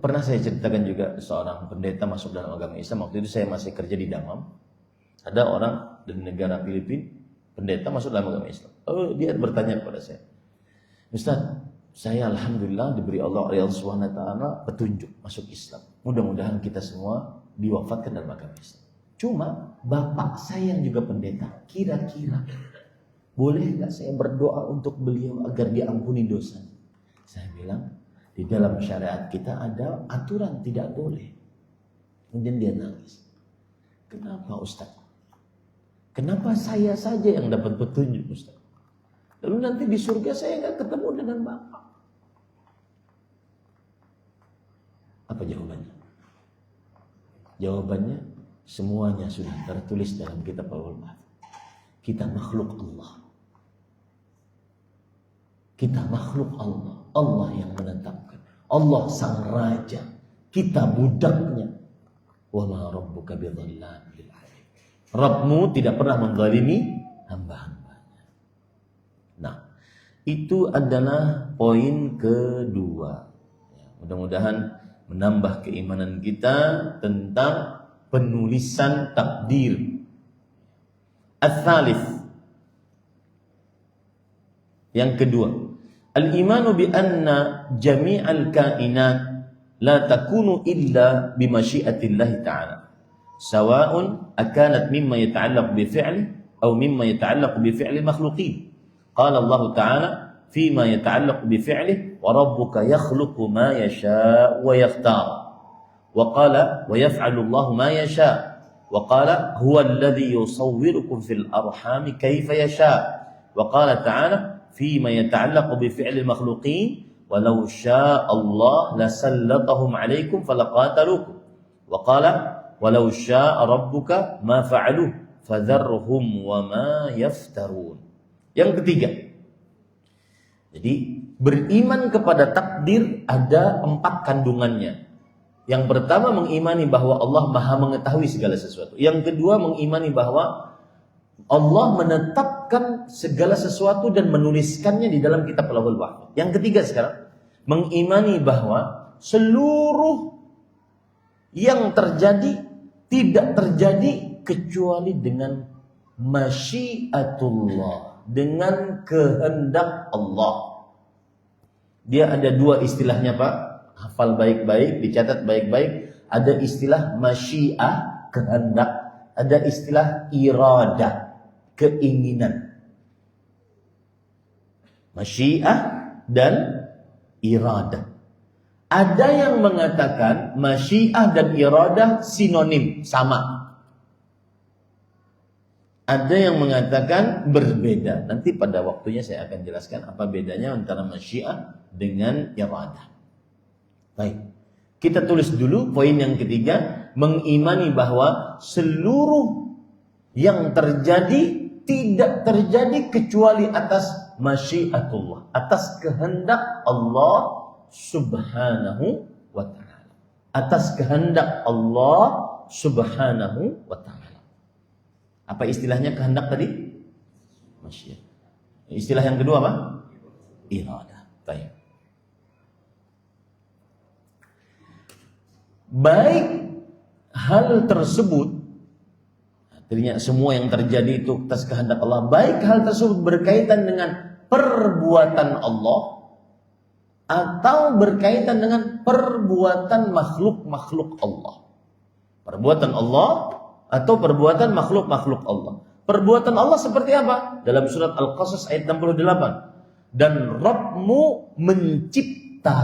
pernah saya ceritakan juga seorang pendeta masuk dalam agama Islam. Waktu itu saya masih kerja di Damam. Ada orang dari negara Filipina, pendeta masuk dalam agama Islam. Dia bertanya kepada saya, Ustaz, saya alhamdulillah diberi Allah oleh Allah Subhanahu wa taala petunjuk masuk Islam. Mudah-mudahan kita semua diwafatkan dalam agama Islam. Cuma bapak saya yang juga pendeta, kira-kira boleh enggak saya berdoa untuk beliau agar diampuni dosa? Saya bilang, di dalam syariat kita ada aturan tidak boleh. Kemudian dia nangis. Kenapa Ustaz? Kenapa saya saja yang dapat petunjuk Ustaz? Lalu nanti di surga saya enggak ketemu dengan bapak. Apa jawabannya? Jawabannya, semuanya sudah tertulis dalam kitab Al-Mahfuz. Kita makhluk Allah. Kita makhluk Allah. Allah yang menetapkan. Allah sang raja. Kita budaknya. Wa ma rabbuka bidzallamin lil 'abid. Rabbmu tidak pernah menzalimi hamba-hambanya. Nah, itu adalah poin kedua. Mudah-mudahan menambah keimanan kita tentang penulisan takdir. Ats-tsalits, yang kedua, Al-imanu bi anna jami'al kainat la takunu illa bi masyiatillah ta'ala. Sawa'un akanat mimma yata'allaq bi fi'li aw mimma yata'allaq bi fi'li makhluqin. Qala Allah Ta'ala fima yata'allaq bi fi'li wa rabbuka yakhluqu ma yasha' wa yakhtar. Wa qala wa yaf'alu Allah ma yasha'. Wa qala huwa alladhi yusawwirukum fil arhami kaifa yasha'. Wa qala Ta'ala فيما يتعلق بفعل المخلوقين ولو شاء الله لسلطهم عليكم فلقاتلوكم وقال ولو شاء ربك ما فعلوه فذرهم وما يفترون. Yang ketiga, jadi beriman kepada takdir ada 4 kandungannya. Yang pertama, mengimani bahwa Allah Maha mengetahui segala sesuatu. Yang kedua, mengimani bahwa Allah menetapkan segala sesuatu dan menuliskannya di dalam kitab Lauhul Mahfuz. Yang ketiga sekarang, mengimani bahwa seluruh yang terjadi tidak terjadi kecuali dengan masyiatullah, dengan kehendak Allah. Dia ada 2 istilahnya, Pak. Hafal baik-baik, dicatat baik-baik. Ada istilah masyiah, kehendak. Ada istilah iradah, keinginan. Masyiah dan iradah. Ada yang mengatakan masyiah dan iradah sinonim, sama. Ada yang mengatakan berbeda. Nanti pada waktunya saya akan jelaskan apa bedanya antara masyiah dengan iradah. Baik. Kita tulis dulu poin yang ketiga, mengimani bahwa seluruh yang terjadi tidak terjadi kecuali atas masyiatullah, atas kehendak Allah Subhanahu wa ta'ala. Atas kehendak Allah Subhanahu wa ta'ala. Apa istilahnya kehendak tadi? Masyiat. Istilah yang kedua apa? Iradah. Baik. Baik hal tersebut, artinya semua yang terjadi itu atas kehendak Allah, baik hal tersebut berkaitan dengan perbuatan Allah atau berkaitan dengan perbuatan makhluk-makhluk Allah. Perbuatan Allah atau perbuatan makhluk-makhluk Allah. Perbuatan Allah seperti apa? Dalam surat Al-Qasas ayat 68. Dan Rabbmu mencipta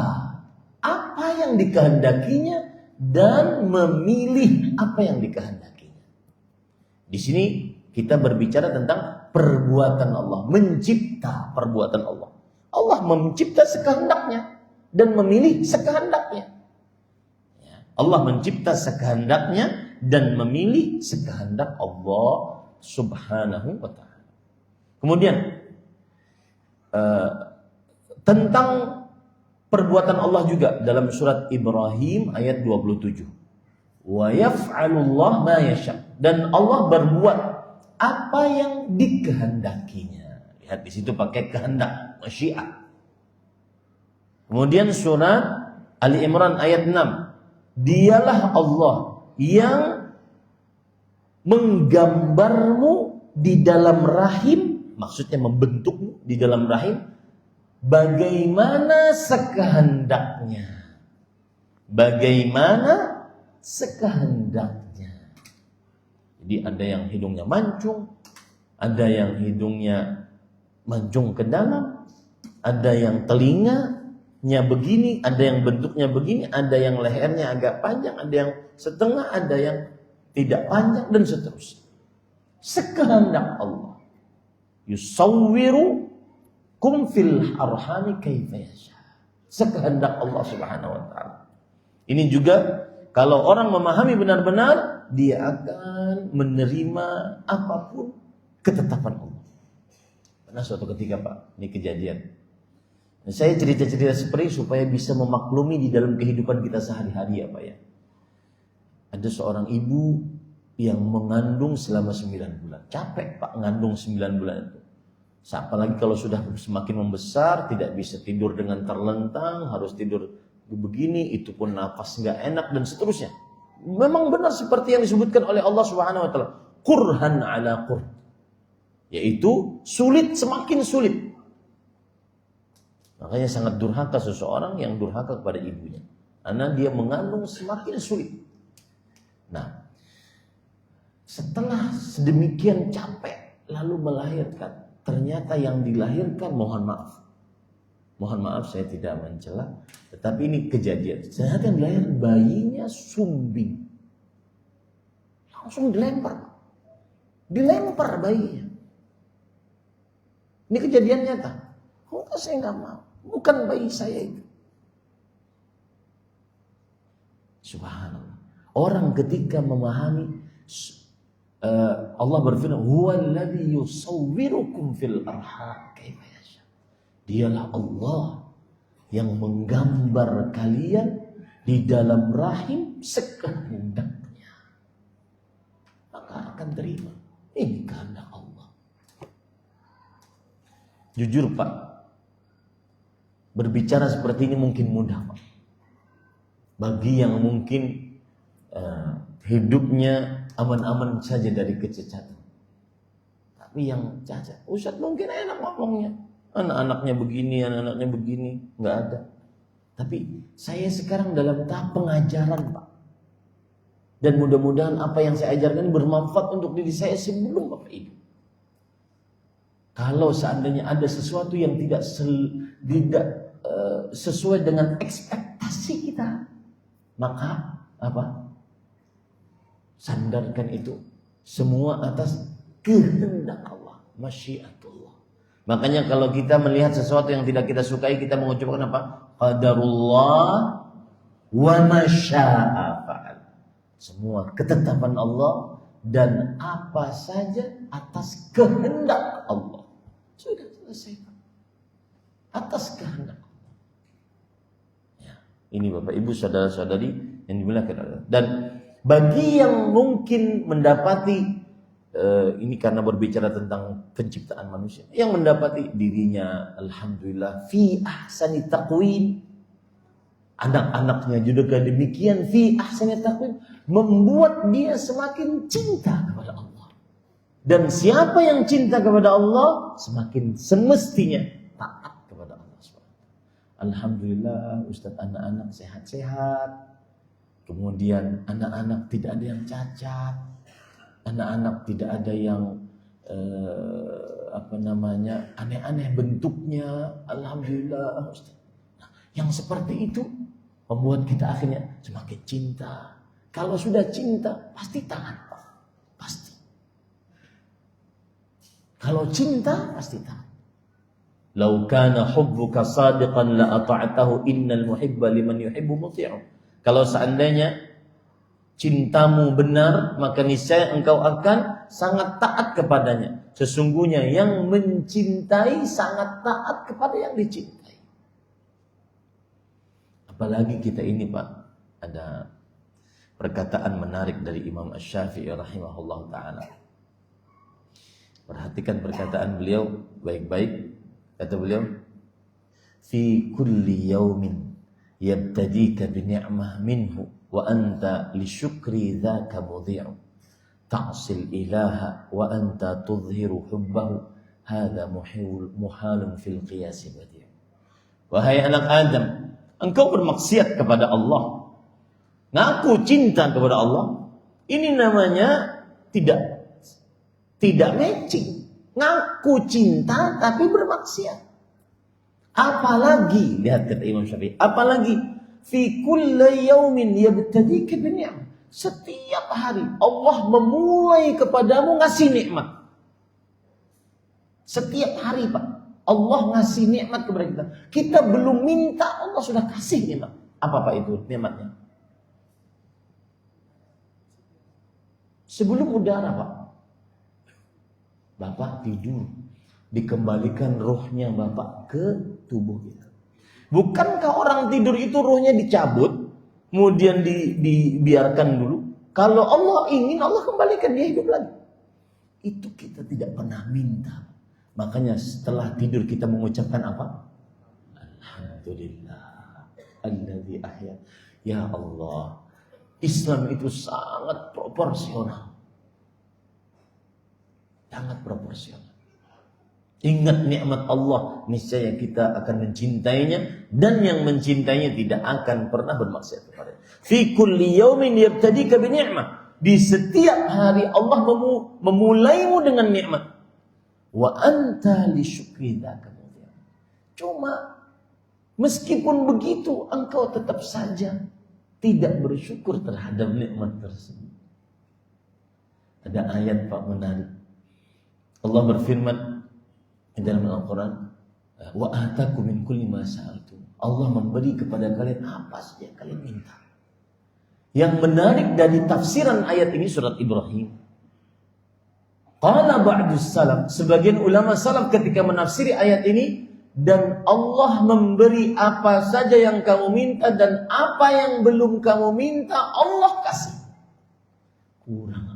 apa yang dikehendakinya dan memilih apa yang dikehendakinya. Di sini kita berbicara tentang perbuatan Allah, mencipta perbuatan Allah. Allah mencipta sekehendaknya dan memilih sekehendaknya. Allah mencipta sekehendaknya dan memilih sekehendak Allah Subhanahu wa ta'ala. Kemudian tentang perbuatan Allah juga dalam surat Ibrahim ayat 27. Wa yaf'alullah ma yasha. Dan Allah berbuat apa yang dikehendakinya. Lihat di situ pakai kehendak, masyiah. Kemudian surat Ali Imran ayat 6. Dialah Allah yang menggambarmu di dalam rahim, maksudnya membentukmu di dalam rahim bagaimana sekehendaknya. Bagaimana sekehendaknya. Jadi ada yang hidungnya mancung, ada yang hidungnya mancung ke dalam, ada yang telinganya begini, ada yang bentuknya begini, ada yang lehernya agak panjang, ada yang setengah, ada yang tidak panjang, dan seterusnya. Sekehendak Allah. Yusawwiru kum fil arhami kaifa yasha. Sekehendak Allah Subhanahu wa ta'ala. Ini juga kalau orang memahami benar-benar, dia akan menerima apapun ketetapan Allah. Pernah suatu ketika, Pak, ini kejadian. Saya cerita-cerita seperti supaya bisa memaklumi di dalam kehidupan kita sehari-hari ya, Pak ya. Ada seorang ibu yang mengandung selama 9 bulan. Capek, Pak, ngandung 9 bulan itu. Apalagi kalau sudah semakin membesar, tidak bisa tidur dengan terlentang, harus tidur begini, itu pun nafas nggak enak dan seterusnya. Memang benar seperti yang disebutkan oleh Allah Subhanahu wa taala, qurhan ala qurh. Yaitu sulit semakin sulit. Makanya sangat durhaka seseorang yang durhaka kepada ibunya. Karena dia mengandung semakin sulit. Nah, setelah sedemikian capek lalu melahirkan, ternyata yang dilahirkan, mohon maaf saya tidak mencela, tetapi ini kejadian. Ternyata yang dilahirkan bayinya sumbing. Langsung dilempar bayinya. Ini kejadian nyata. Enggak, saya nggak mau. Bukan bayi saya itu. Subhanallah. Orang ketika memahami Allah berfirman, "Huwallazi yusawwirukum fil arham kaifa yasha." Dialah Allah yang menggambar kalian di dalam rahim sekehendaknya. Maka akan terima. Ini kehendak Allah. Jujur Pak, berbicara seperti ini mungkin mudah Pak. Bagi yang mungkin hidupnya aman-aman saja dari kecacatan. Tapi yang cacat, Ustaz mungkin enak ngomongnya. Anak-anaknya begini, anak-anaknya begini. Enggak ada. Tapi saya sekarang dalam tahap pengajaran Pak. Dan mudah-mudahan apa yang saya ajarkan bermanfaat untuk diri saya sebelum Bapak Ibu. Kalau seandainya ada sesuatu yang tidak sesuai dengan ekspektasi kita, maka apa? Sandarkan itu semua atas kehendak Allah, masyiatullah. Makanya kalau kita melihat sesuatu yang tidak kita sukai, kita mengucapkan apa? Qadarullah wa masya'a fa'al. Semua ketetapan Allah dan apa saja atas kehendak Allah. Sudah selesai. Atas kehendak Allah. Ya, ini Bapak Ibu saudara-saudari yang dimuliakan Allah. Dan bagi yang mungkin mendapati ini karena berbicara tentang penciptaan manusia, yang mendapati dirinya alhamdulillah fi ahsani taqwim, anak-anaknya juga demikian fi ahsani taqwim, membuat dia semakin cinta kepada Allah. Dan siapa yang cinta kepada Allah semakin semestinya taat kepada Allah SWT. Alhamdulillah Ustaz, anak-anak sehat-sehat. Kemudian anak-anak tidak ada yang cacat, anak-anak tidak ada yang aneh-aneh bentuknya. Alhamdulillah Ustaz. Nah, yang seperti itu membuat kita akhirnya semakin cinta. Kalau sudah cinta pasti taat Pak. Pasti. Kalau cinta pasti taat. Lau kana hubbuka sadiqan la ata'tahu innal muhibba liman yuhibbu muti'u. Kalau seandainya cintamu benar, maka niscaya engkau akan sangat taat kepadanya. Sesungguhnya yang mencintai sangat taat kepada yang dicintai. Apalagi kita ini Pak, ada perkataan menarik dari Imam Asy-Syafi'i rahimahullah ta'ala. Perhatikan perkataan beliau baik-baik. Kata beliau, fi kulli yaumin yabtadika bi ni'mah minhu wa anta li syukri dzaka mudhi'u ta'sil ilaha wa anta tudhiru hubbahu hadza muhalun fil qiyas badi'. Wahai anak Adam, engkau bermaksiat kepada Allah, ngaku cinta kepada Allah, ini namanya tidak matching. Ngaku cinta tapi bermaksiat. Apalagi, lihat kata Imam Syafi'i, apalagi fi kulli yaumin yabtadika bi ni'mah. Setiap hari Allah memulai kepadamu ngasih nikmat. Setiap hari Pak, Allah ngasih nikmat kepada kita. Kita belum minta, Allah sudah kasih nikmat. Apa Pak itu nikmatnya? Sebelum udara Pak, Bapak tidur, dikembalikan rohnya Bapak ke tubuh kita. Bukankah orang tidur itu rohnya dicabut, kemudian dibiarkan dulu? Kalau Allah ingin, Allah kembalikan dia hidup lagi. Itu kita tidak pernah minta. Makanya setelah tidur kita mengucapkan apa? Alhamdulillah alladzi ahya. Ya Allah, Islam itu sangat proporsional. Sangat proporsional. Ingat nikmat Allah, niscaya kita akan mencintainya, dan yang mencintainya tidak akan pernah bermaksiat kepadanya. Fi kulli yaumin yabtadika bi ni'mah. Di setiap hari Allah memulaimu dengan nikmat. Wa anta li syukri dzaka mudhir. Cuma meskipun begitu engkau tetap saja tidak bersyukur terhadap nikmat tersebut. Ada ayat Pak menarik. Allah berfirman di dalam Al-Quran, wa atakum min kulli ma sa'altum. Allah memberi kepada kalian apa saja yang kalian minta. Yang menarik dari tafsiran ayat ini surat Ibrahim. Qala ba'dus salaf, sebagian ulama salaf ketika menafsiri ayat ini, dan Allah memberi apa saja yang kamu minta dan apa yang belum kamu minta Allah kasih. Kurang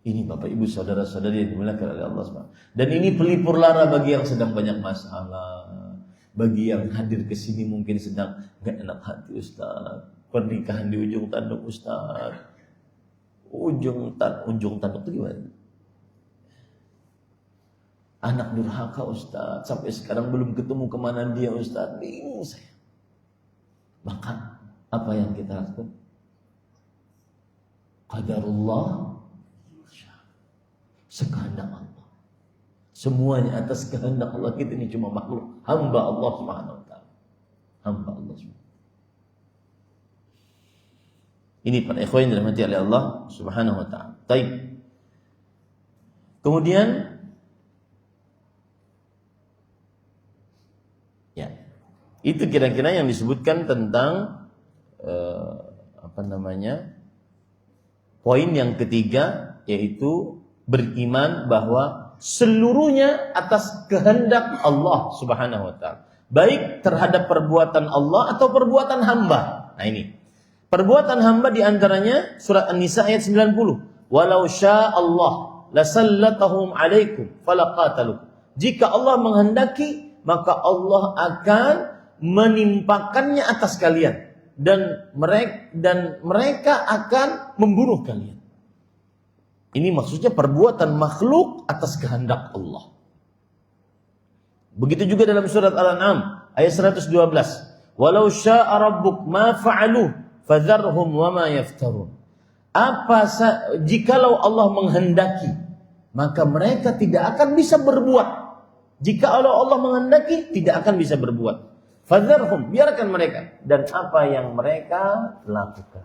ini Bapak Ibu saudara-saudari yang dimuliakan oleh Allah SWT. Dan ini pelipur lara bagi yang sedang banyak masalah, bagi yang hadir ke sini mungkin sedang gak enak hati Ustaz, pernikahan di ujung tanduk Ustaz. Ujung tanduk itu gimana? Anak durhaka Ustaz, sampai sekarang belum ketemu kemana dia Ustaz, bingung saya. Maka apa yang kita lakukan? Qadarullah, sekehendak Allah. Semuanya atas kehendak Allah. Kita ini cuma makhluk, hamba Allah Subhanahu wa taala. Hamba Allah Subhanahu. Ini para ikhwan yang dirahmati oleh Allah Subhanahu wa taala. Baik. Kemudian ya. Itu kira-kira yang disebutkan tentang poin yang ketiga, yaitu beriman bahwa seluruhnya atas kehendak Allah Subhanahu wa taala. Baik terhadap perbuatan Allah atau perbuatan hamba. Nah ini. Perbuatan hamba diantaranya surat An-Nisa ayat 90. Walau sya'allah lasallatahum alaikum falaqatalukum. Jika Allah menghendaki, maka Allah akan menimpakannya atas kalian, dan mereka akan membunuh kalian. Ini maksudnya perbuatan makhluk atas kehendak Allah. Begitu juga dalam surat Al-An'am ayat 112. Walau syaa rabbuk ma fa'alu fadharhum wa ma yaftarun. Jikalau Allah menghendaki, maka mereka tidak akan bisa berbuat. Jika Allah menghendaki, tidak akan bisa berbuat. Fadharhum, biarkan mereka dan apa yang mereka lakukan.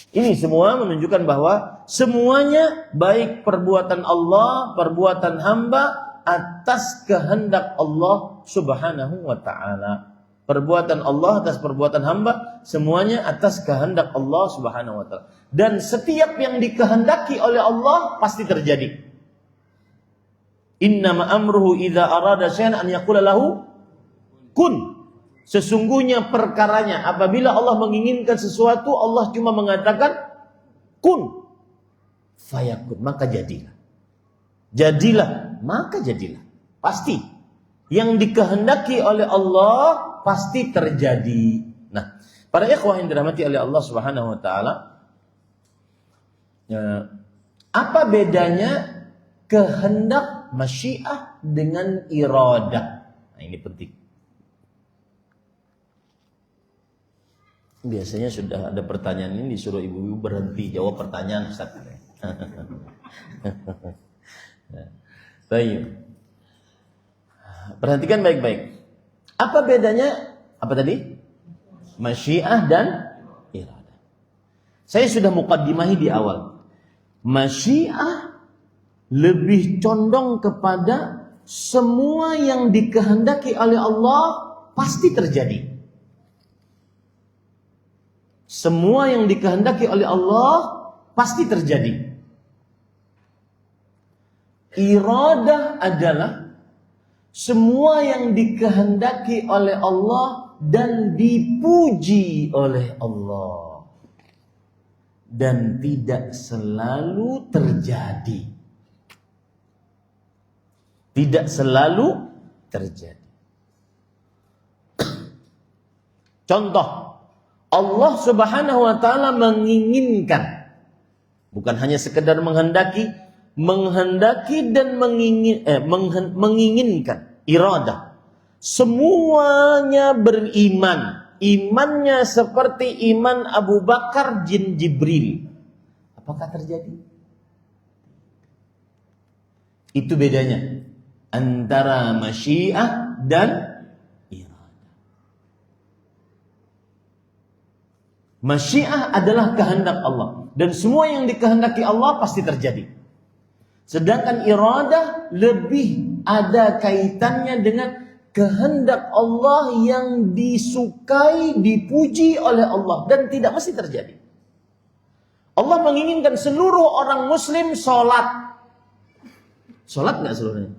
Ini semua menunjukkan bahwa semuanya baik perbuatan Allah, perbuatan hamba atas kehendak Allah Subhanahu wa taala. Perbuatan Allah atas perbuatan hamba, semuanya atas kehendak Allah Subhanahu wa taala. Dan setiap yang dikehendaki oleh Allah pasti terjadi. Innama amruhu idza arada syai'an an yaqula lahu kun. Sesungguhnya perkaranya apabila Allah menginginkan sesuatu, Allah cuma mengatakan kun fayakun, maka jadilah. Jadilah, maka jadilah. Pasti. Yang dikehendaki oleh Allah pasti terjadi. Nah, para ikhwah yang dirahmati oleh Allah Subhanahu wa taala, apa bedanya kehendak masyiah dengan iradah? Nah, ini penting. Biasanya sudah ada pertanyaan ini disuruh ibu-ibu berhenti jawab pertanyaan Ustaz. Baik. Perhatikan baik-baik. Apa bedanya? Apa tadi? Masyiah dan iradah. Saya sudah muqaddimahi di awal. Masyiah lebih condong kepada semua yang dikehendaki oleh Allah pasti terjadi. Semua yang dikehendaki oleh Allah pasti terjadi. Iradah adalah semua yang dikehendaki oleh Allah dan dipuji oleh Allah, dan tidak selalu terjadi. Tidak selalu terjadi. Contoh, Allah Subhanahu wa taala menginginkan Bukan hanya sekedar menghendaki dan menginginkan, iradah. Semuanya beriman. Imannya seperti iman Abu Bakar jin Jibril. Apakah terjadi? Itu bedanya antara masyiah dan iradah. Masyiah adalah kehendak Allah, dan semua yang dikehendaki Allah pasti terjadi. Sedangkan iradah lebih ada kaitannya dengan kehendak Allah yang disukai, dipuji oleh Allah, dan tidak mesti terjadi. Allah menginginkan seluruh orang muslim sholat. Sholat nggak seluruhnya?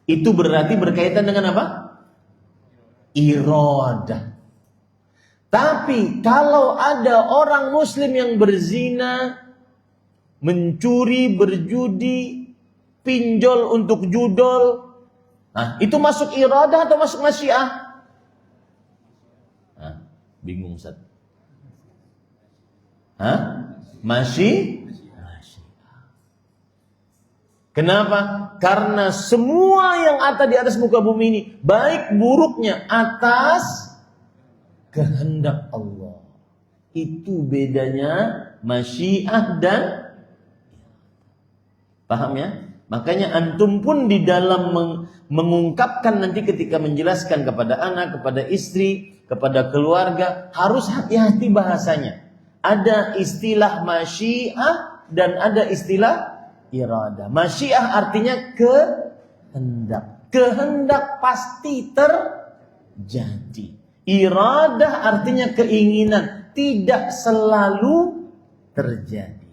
Itu berarti berkaitan dengan apa? Iradah. Tapi kalau ada orang muslim yang berzina, mencuri, berjudi, pinjol untuk judol, nah, itu masuk iradah atau masuk masyiah? Nah, bingung Ustaz. Masyiah. Kenapa? Karena semua yang ada di atas muka bumi ini, baik buruknya atas kehendak Allah. Itu bedanya masyiah dan, paham ya? Makanya antum pun di dalam mengungkapkan nanti ketika menjelaskan kepada anak, kepada istri, kepada keluarga, harus hati-hati bahasanya. Ada istilah masyiah dan ada istilah iradah. Masyiah artinya kehendak. Kehendak pasti terjadi. Iradah artinya keinginan, tidak selalu terjadi.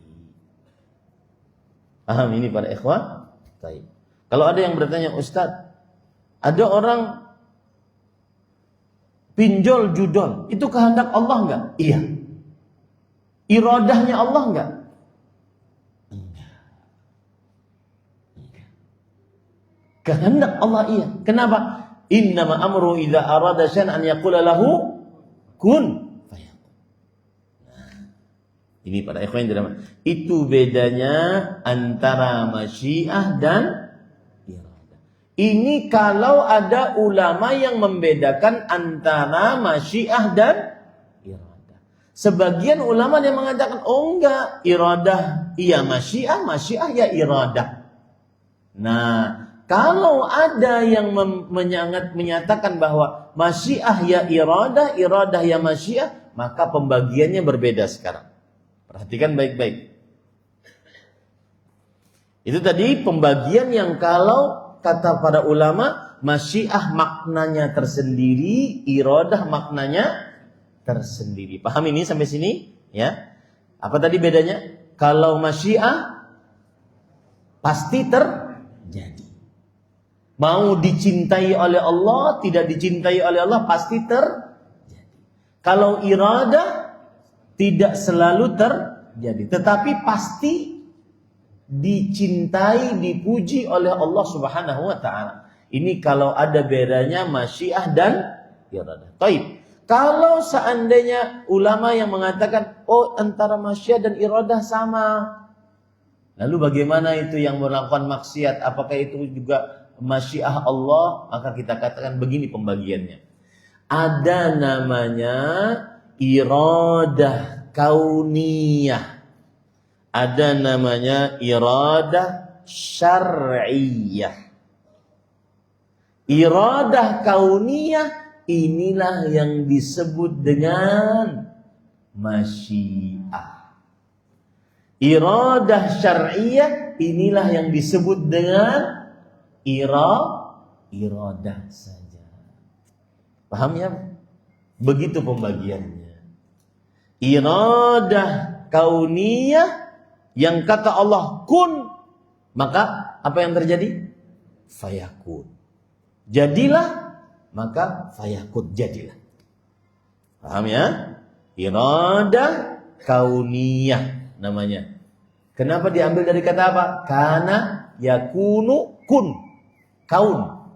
Paham ini para ikhwan? Baik. Kalau ada yang bertanya, Ustadz, ada orang pinjol judol, itu kehendak Allah enggak? Iya. Iradahnya Allah enggak? Enggak. Kehendak Allah iya. Kenapa? Innama amru idza arada syai'an an yaqula lahu kun fayakun. Ini pada ikhwan yang dirahmati. Itu bedanya antara masyiah dan iradah. Ini kalau ada ulama yang membedakan antara masyiah dan iradah. Sebagian ulama yang mengatakan, oh enggak, iradah iya masyiah, masyiah ya iradah. Nah, kalau ada yang menyatakan bahwa masyiah ya iradah, iradah ya masyiah, maka pembagiannya berbeda sekarang. Perhatikan baik-baik. Itu tadi pembagian yang kalau kata para ulama, masyiah maknanya tersendiri, iradah maknanya tersendiri. Paham ini sampai sini? Ya. Apa tadi bedanya? Kalau masyiah pasti terjadi. Mau dicintai oleh Allah, tidak dicintai oleh Allah, pasti terjadi. Kalau iradah tidak selalu terjadi, tetapi pasti dicintai, dipuji oleh Allah Subhanahu wa taala. Ini kalau ada bedanya masyiah dan iradah. Taib. Kalau seandainya ulama yang mengatakan, oh antara masyiah dan iradah sama. Lalu bagaimana itu yang melakukan maksiat? Apakah itu juga masyiah Allah? Maka kita katakan begini pembagiannya. Ada namanya iradah kauniyah. Ada namanya iradah syar'iyah. Iradah kauniyah inilah yang disebut dengan masyiah. Iradah syar'iyah inilah yang disebut dengan iradah saja. Paham ya? Begitu pembagiannya. Iradah kauniyah yang kata Allah kun, maka apa yang terjadi? Fayakun. Jadilah, maka fayakun, jadilah. Paham ya? Iradah kauniyah namanya. Kenapa diambil dari kata apa? Kana yakunu kun. Kaun.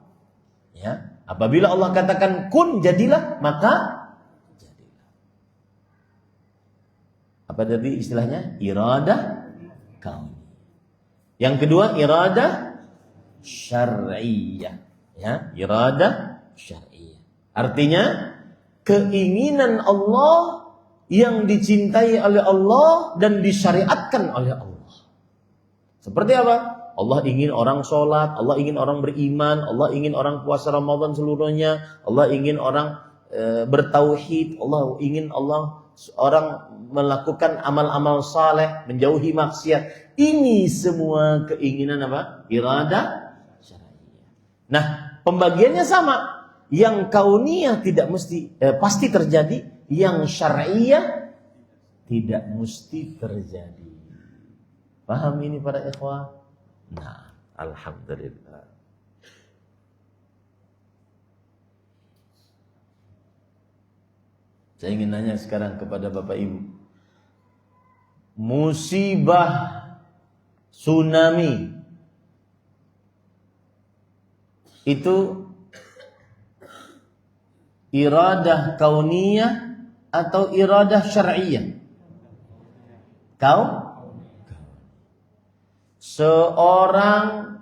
Ya. Apabila Allah katakan kun, jadilah, maka jadilah. Apa tadi istilahnya? Iradah kauniyah. Yang kedua iradah syar'iyah. Ya, iradah syar'iyah. Artinya keinginan Allah yang dicintai oleh Allah dan disyariatkan oleh Allah. Seperti apa? Allah ingin orang sholat, Allah ingin orang beriman, Allah ingin orang puasa Ramadan seluruhnya, Allah ingin orang bertauhid, Allah ingin orang melakukan amal-amal saleh, menjauhi maksiat. Ini semua keinginan apa? Iradah syar'iyah. Nah, pembagiannya sama. Yang kauniyah tidak mesti pasti terjadi, yang syar'iyah tidak mesti terjadi. Paham ini para ikhwah? Nah, alhamdulillah. Saya ingin nanya sekarang kepada Bapak Ibu. Musibah tsunami itu iradah kauniyah atau iradah syar'iyah? Seorang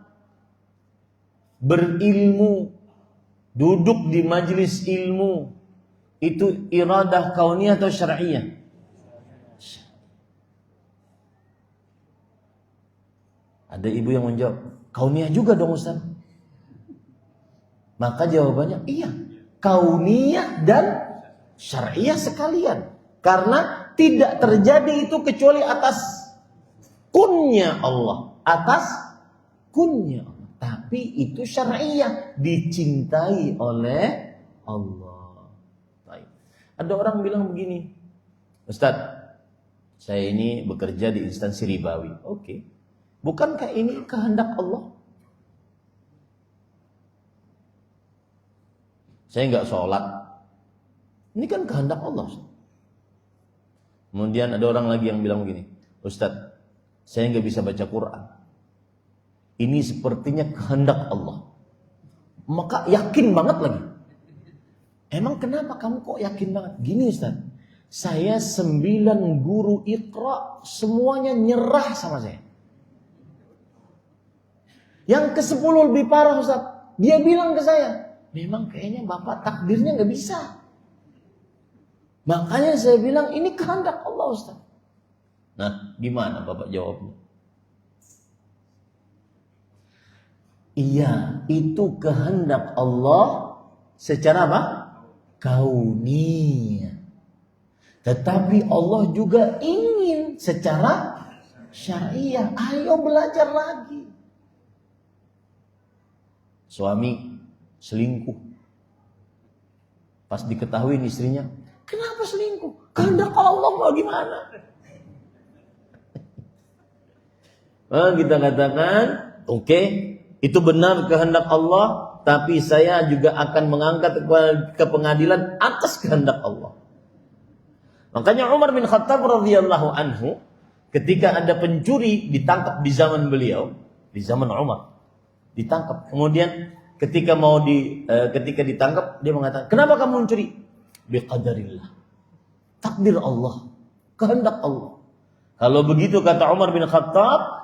berilmu, duduk di majelis ilmu, itu iradah kauniyah atau syar'iyah? Ada ibu yang menjawab, kauniyah juga dong Ustaz. Maka jawabannya iya, kauniyah dan syar'iyah sekalian. Karena tidak terjadi itu kecuali atas kunnya Allah, atas kunnya Allah. Tapi itu syar'iyah, dicintai oleh Allah. Baik. Ada orang bilang begini, Ustaz, saya ini bekerja di instansi ribawi. Oke. Bukankah ini kehendak Allah? Saya enggak sholat. Ini kan kehendak Allah. Kemudian ada orang lagi yang bilang begini, Ustaz, saya enggak bisa baca Quran. Ini sepertinya kehendak Allah. Maka yakin banget lagi. Emang kenapa kamu kok yakin banget? Gini Ustaz, saya 9 guru Iqra semuanya nyerah sama saya. Yang ke-10 lebih parah Ustaz. Dia bilang ke saya, memang kayaknya Bapak takdirnya gak bisa. Makanya saya bilang ini kehendak Allah Ustaz. Nah, gimana Bapak jawabnya? Iya, itu kehendak Allah secara apa? Kauniyah. Tetapi Allah juga ingin secara syariah. Ayo belajar lagi. Suami selingkuh. Pas diketahui istrinya, kenapa selingkuh? Kehendak Allah mau gimana? Kita katakan, oke, itu benar kehendak Allah, tapi saya juga akan mengangkat ke pengadilan atas kehendak Allah. Makanya Umar bin Khattab radhiyallahu anhu, ketika ada pencuri ditangkap di zaman beliau, di zaman Umar, ditangkap. Kemudian ketika ditangkap, dia mengatakan, kenapa kamu mencuri? Biqadarillah, takdir Allah, kehendak Allah. Kalau begitu kata Umar bin Khattab,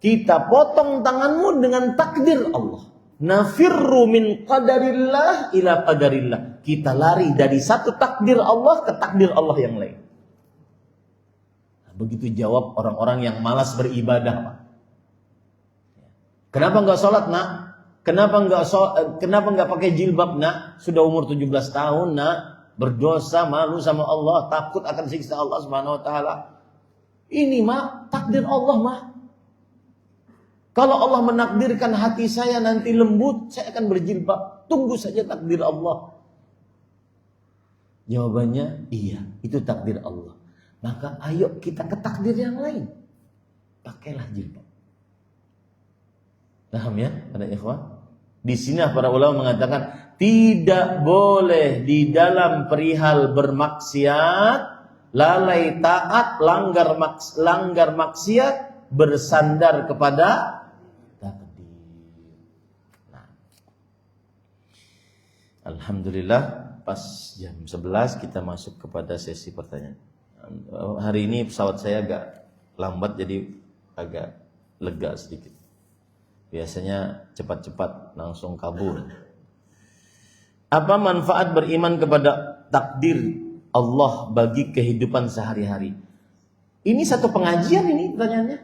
kita potong tanganmu dengan takdir Allah. Nafirru min qadarillah ila qadarillah. Kita lari dari satu takdir Allah ke takdir Allah yang lain. Nah, begitu jawab orang-orang yang malas beribadah, Pak. Kenapa enggak sholat, Nak? Kenapa enggak pakai jilbab, Nak? Sudah umur 17 tahun, Nak. Berdosa, malu sama Allah, takut akan siksa Allah Subhanahu wa taala. Ini, Mak, takdir Allah, Mak. Kalau Allah menakdirkan hati saya nanti lembut, saya akan berjilbab. Tunggu saja takdir Allah. Jawabannya, iya, itu takdir Allah. Maka ayo kita ke takdir yang lain. Pakailah jilbab. Paham ya, para ikhwah? Di sini para ulama mengatakan tidak boleh di dalam perihal bermaksiat, lalai taat, langgar maksiat, bersandar kepada takdir. Nah, alhamdulillah pas jam 11 kita masuk kepada sesi pertanyaan. Hari ini pesawat saya agak lambat, jadi agak lega sedikit. Biasanya cepat-cepat langsung kabur. Apa manfaat beriman kepada takdir Allah bagi kehidupan sehari-hari? Ini satu pengajian ini pertanyaannya.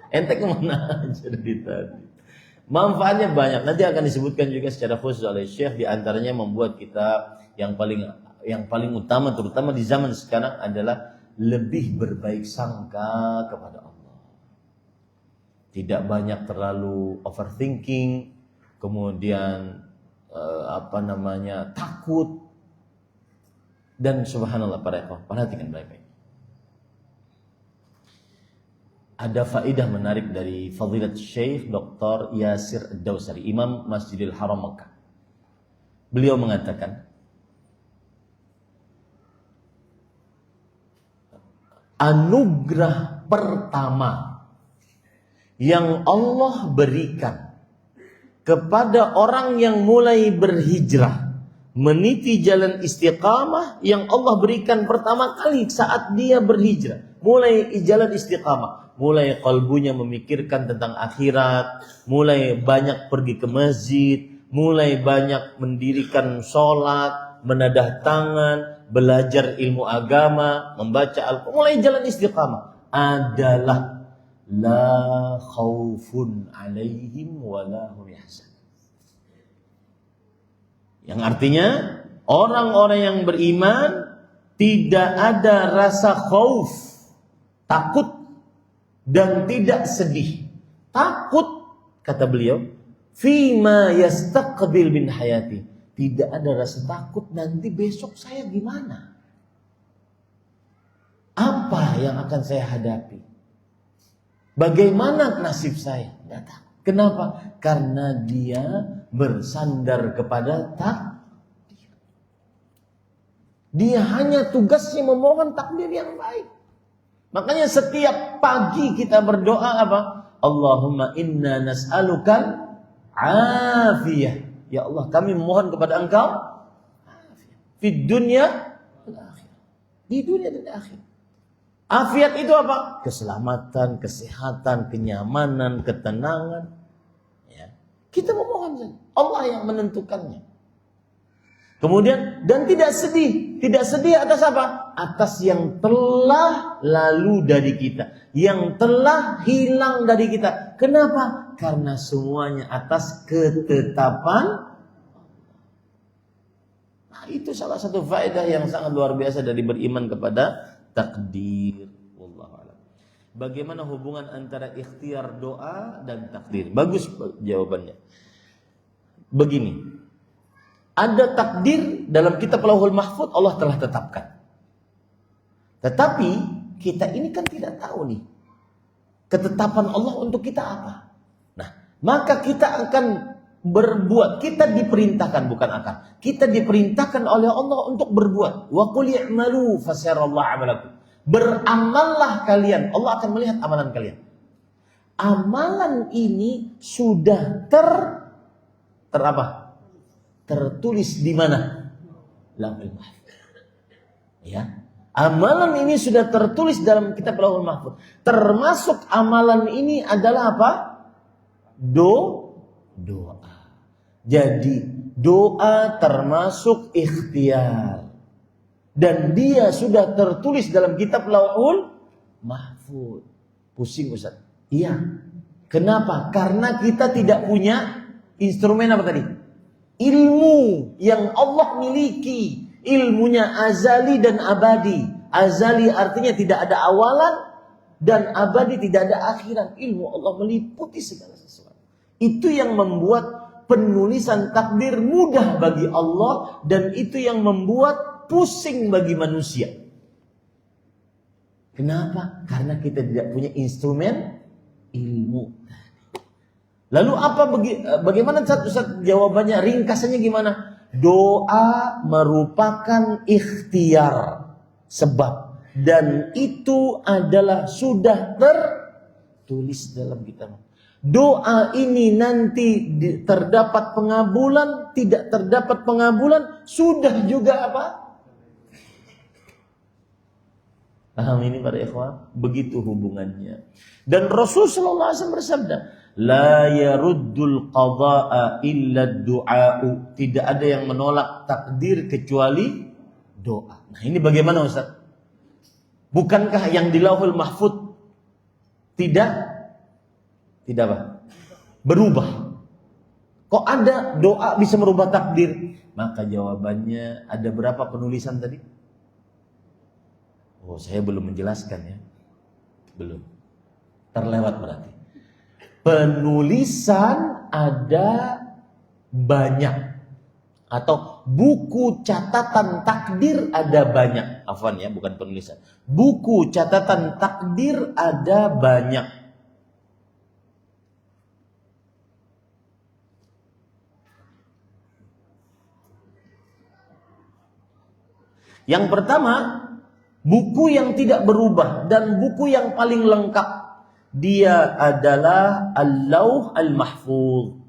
Ente kemana aja dari tadi? Manfaatnya banyak. Nanti akan disebutkan juga secara khusus oleh Syekh. Di antaranya membuat kita yang paling utama, terutama di zaman sekarang, adalah lebih berbaik sangka kepada Allah. Tidak banyak terlalu overthinking, kemudian takut. Dan subhanallah para ikhwah, perhatikan baik-baik. Ada faedah menarik dari Fadilat Syekh Dr. Yasir Ad-Dawsari, Imam Masjidil Haram Makkah. Beliau mengatakan, anugerah pertama yang Allah berikan kepada orang yang mulai berhijrah, meniti jalan istiqamah, yang Allah berikan pertama kali saat dia berhijrah, mulai jalan istiqamah, mulai kalbunya memikirkan tentang akhirat, mulai banyak pergi ke masjid, mulai banyak mendirikan sholat, menadah tangan, belajar ilmu agama, membaca Al-Quran, mulai jalan istiqamah, adalah la khaufun alaihim wa la hum yahzanun. Yang artinya orang-orang yang beriman tidak ada rasa khauf, takut, dan tidak sedih. Takut, kata beliau, fima yastaqbil bin hayati. Tidak ada rasa takut nanti besok saya gimana, apa yang akan saya hadapi, bagaimana nasib saya. Tidak takut. Kenapa? Karena dia bersandar kepada takdir. Dia hanya tugasnya memohon takdir yang baik. Makanya setiap pagi kita berdoa apa? Allahumma inna nas'alukal afiyah. Ya Allah, kami memohon kepada Engkau afiyah. Fid dunya wal akhirah. Di dunia dan akhirat. Afiat itu apa? Keselamatan, kesehatan, kenyamanan, ketenangan. Ya. Kita memohon, Allah yang menentukannya. Kemudian, dan tidak sedih. Tidak sedih atas apa? Atas yang telah lalu dari kita, yang telah hilang dari kita. Kenapa? Karena semuanya atas ketetapan. Nah, itu salah satu faedah yang sangat luar biasa dari beriman kepada takdir. Wallahu a'lam. Bagaimana hubungan antara ikhtiar doa dan takdir? Bagus jawabannya. Begini, ada takdir dalam kitab Lauhul Mahfuz, Allah telah tetapkan. Tetapi kita ini kan tidak tahu nih ketetapan Allah untuk kita apa. Nah, maka kita akan berbuat. Kita diperintahkan, bukan akan. Kita diperintahkan oleh Allah untuk berbuat. Wa qul i'malu fasarallahu 'amalakum. Beramallah kalian, Allah akan melihat amalan kalian. Amalan ini sudah tertulis di mana? Lauhul Mahfuz. Ya. Amalan ini sudah tertulis dalam kitab Lauhul Mahfuz. Termasuk amalan ini adalah apa? Doa. Jadi doa termasuk ikhtiar. Dan dia sudah tertulis dalam kitab Lauhul Mahfuz. Pusing Ustaz. Iya. Kenapa? Karena kita tidak punya instrumen apa tadi? Ilmu yang Allah miliki. Ilmunya azali dan abadi. Azali artinya tidak ada awalan, dan abadi tidak ada akhiran. Ilmu Allah meliputi segala sesuatu. Itu yang membuat penulisan takdir mudah bagi Allah, dan itu yang membuat pusing bagi manusia. Kenapa? Karena kita tidak punya instrumen ilmu. Lalu bagaimana Ustaz jawabannya? Ringkasannya gimana? Doa merupakan ikhtiar sebab, dan itu adalah sudah tertulis dalam kitab. Doa ini nanti terdapat pengabulan, tidak terdapat pengabulan, sudah juga apa? Paham ini para ikhwan? Begitu hubungannya. Dan Rasul sallallahu alaihi wasallam bersabda, la yaruddul qada'a illa du'a'u. Tidak ada yang menolak takdir kecuali doa. Nah, ini bagaimana Ustaz? Bukankah yang di Lauhul Mahfuz tidak apa? Berubah. Kok ada doa bisa merubah takdir? Maka jawabannya, ada berapa penulisan tadi? Oh, saya belum menjelaskan ya. Belum. Terlewat berarti. Penulisan ada banyak. Atau buku catatan takdir ada banyak. Afwan ya, bukan penulisan. Buku catatan takdir ada banyak. Yang pertama, buku yang tidak berubah dan buku yang paling lengkap, dia adalah Al-Lauh Al-Mahfuz.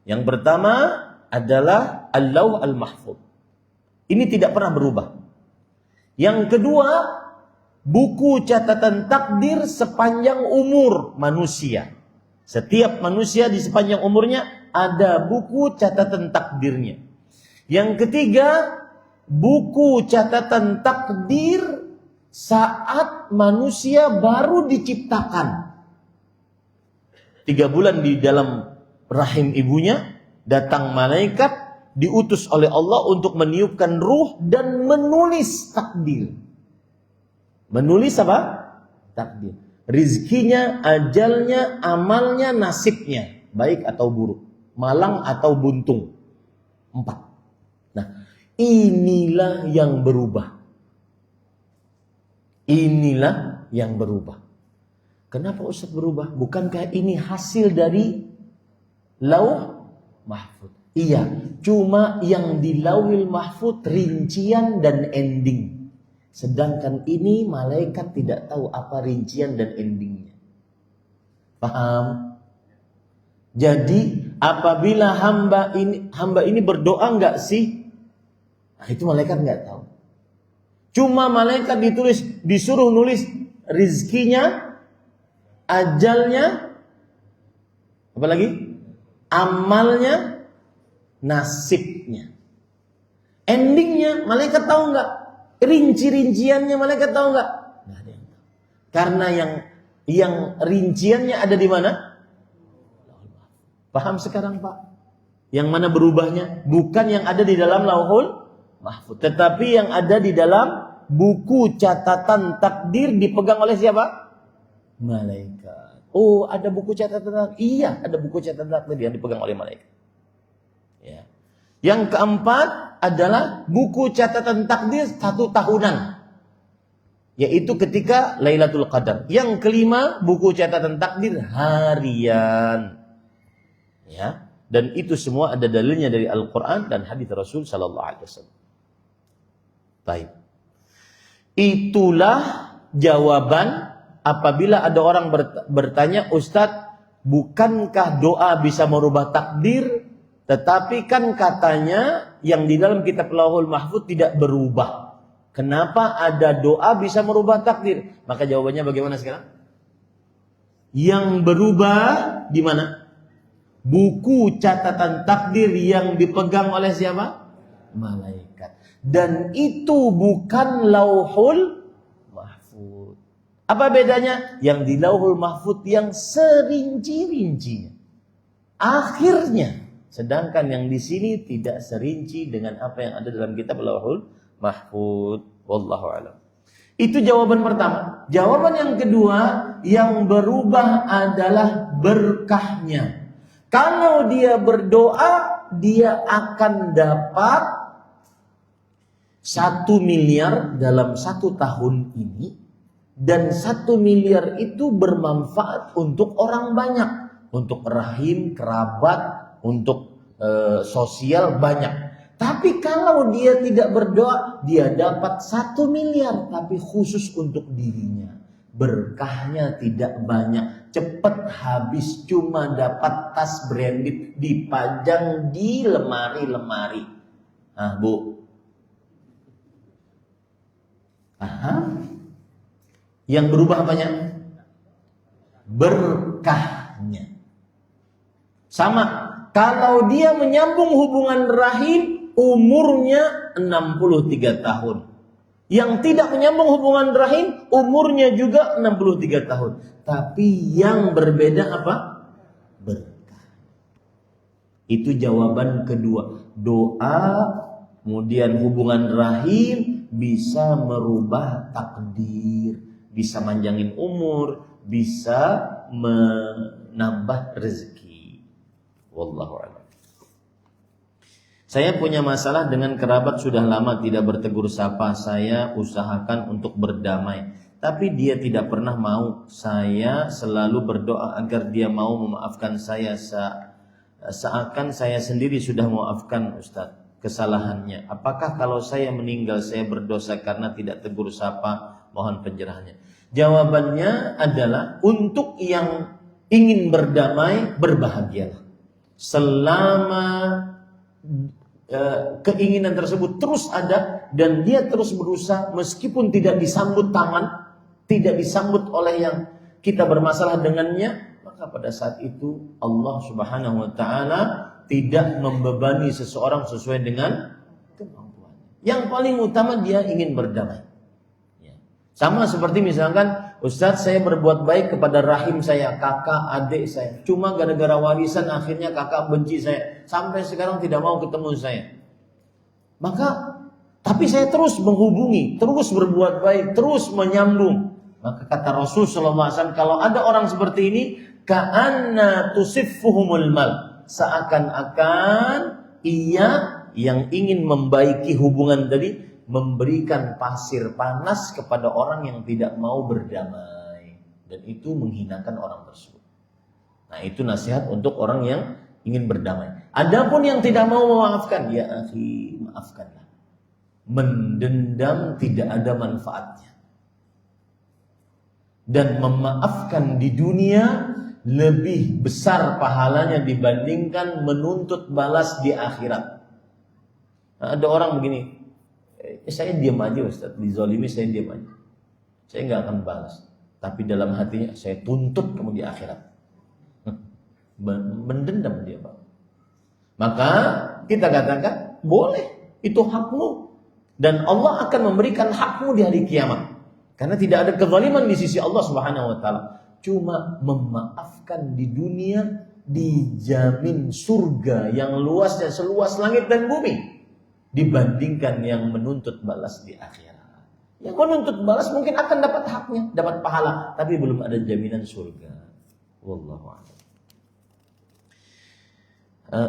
Yang pertama adalah Al-Lauh Al-Mahfuz. Ini tidak pernah berubah. Yang kedua, buku catatan takdir sepanjang umur manusia. Setiap manusia di sepanjang umurnya ada buku catatan takdirnya. Yang ketiga, buku catatan takdir saat manusia baru diciptakan. 3 bulan di dalam rahim ibunya, datang malaikat diutus oleh Allah untuk meniupkan ruh dan menulis takdir. Menulis apa? Takdir. Rizkinya, ajalnya, amalnya, nasibnya, baik atau buruk, malang atau buntung. 4. Nah, inilah yang berubah. Inilah yang berubah. Kenapa Ustaz berubah? Bukankah ini hasil dari Lauh Mahfuz? Iya, cuma yang di Lauhil Mahfuz rincian dan ending. Sedangkan ini malaikat tidak tahu apa rincian dan endingnya. Paham? Jadi apabila hamba ini berdoa enggak sih? Nah, itu malaikat enggak tahu. Cuma malaikat disuruh nulis rizkinya, ajalnya, apa lagi? Amalnya, nasibnya. Endingnya malaikat tahu enggak? Rinci-rinciannya malaikat tahu enggak? Enggak ada yang tahu. Karena yang rinciannya ada di mana? Paham sekarang, Pak? Yang mana berubahnya? Bukan yang ada di dalam Lauhul Mahfuz, tetapi yang ada di dalam buku catatan takdir dipegang oleh siapa? Malaikat. Oh, ada buku catatan takdir. Iya, ada buku catatan takdir yang dipegang oleh malaikat. Ya. Yang keempat adalah buku catatan takdir 1 tahunan, yaitu ketika Lailatul Qadar. Yang kelima, buku catatan takdir harian. Ya, dan itu semua ada dalilnya dari Al-Qur'an dan hadis Rasul sallallahu alaihi wasallam. Baik. Itulah jawaban apabila ada orang bertanya, Ustadz, bukankah doa bisa merubah takdir? Tetapi kan katanya yang di dalam kitab Lauhul Mahfuz tidak berubah. Kenapa ada doa bisa merubah takdir? Maka jawabannya bagaimana sekarang? Yang berubah di mana? Buku catatan takdir yang dipegang oleh siapa? Malaikat. Dan itu bukan Lauhul Mahfuz. Apa bedanya? Yang di Lauhul Mahfuz yang serinci-rincinya, akhirnya. Sedangkan yang di sini tidak serinci dengan apa yang ada dalam kitab Lauhul Mahfuz. Wallahu a'lam. Itu jawaban pertama. Jawaban yang kedua, yang berubah adalah berkahnya. Kalau dia berdoa, dia akan dapat 1 miliar dalam 1 tahun ini. Dan 1 miliar itu bermanfaat untuk orang banyak. Untuk rahim, kerabat, untuk sosial banyak. Tapi kalau dia tidak berdoa, dia dapat 1 miliar. Tapi khusus untuk dirinya. Berkahnya tidak banyak, cepat habis, cuma dapat tas branded dipajang di lemari-lemari. Ah, Bu. Paham? Yang berubah apanya? Berkahnya. Sama, kalau dia menyambung hubungan rahim, umurnya 63 tahun. Yang tidak menyambung hubungan rahim, umurnya juga 63 tahun. Tapi yang berbeda apa? Berkah. Itu jawaban kedua. Doa, kemudian hubungan rahim bisa merubah takdir, bisa manjangin umur, bisa menambah rezeki. Wallahu a'lam. Saya punya masalah dengan kerabat sudah lama tidak bertegur sapa. Saya usahakan untuk berdamai, tapi dia tidak pernah mau. Saya selalu berdoa agar dia mau memaafkan saya. Seakan saya sendiri sudah memaafkan Ustaz kesalahannya. Apakah kalau saya meninggal saya berdosa karena tidak tegur sapa? Mohon pencerahannya. Jawabannya adalah untuk yang ingin berdamai, berbahagialah. Selama keinginan tersebut terus ada dan dia terus berusaha, meskipun tidak disambut tangan, tidak disambut oleh yang kita bermasalah dengannya, maka pada saat itu Allah Subhanahu wa taala tidak membebani seseorang sesuai dengan kemampuannya. Yang paling utama dia ingin berdamai. Sama seperti misalkan, Ustadz saya berbuat baik kepada rahim saya, kakak, adik saya. Cuma gara-gara warisan akhirnya kakak benci saya. Sampai sekarang tidak mau ketemu saya. Maka, tapi saya terus menghubungi, terus berbuat baik, terus menyambung. Maka kata Rasul SAW, kalau ada orang seperti ini, ka'anna tusiffuhumul mal. Seakan-akan ia yang ingin membaiki hubungan tadi, memberikan pasir panas kepada orang yang tidak mau berdamai, dan itu menghinakan orang tersebut. Nah, itu nasihat untuk orang yang ingin berdamai. Adapun yang tidak mau memaafkan, ya akhi, maafkanlah. Mendendam tidak ada manfaatnya. Dan memaafkan di dunia lebih besar pahalanya dibandingkan menuntut balas di akhirat. Nah, ada orang begini, saya diam aja Ustaz, dizalimi saya diam aja, saya nggak akan balas. Tapi dalam hatinya saya tuntut kamu di akhirat. Mendendam dia, Pak. Maka kita katakan boleh, itu hakmu, dan Allah akan memberikan hakmu di hari kiamat. Karena tidak ada kezaliman di sisi Allah Subhanahu wa taala. Cuma memaafkan di dunia dijamin surga yang luasnya seluas langit dan bumi, dibandingkan yang menuntut balas di akhirat. Yang menuntut balas mungkin akan dapat haknya, dapat pahala, tapi belum ada jaminan surga. Wallahu a'lam.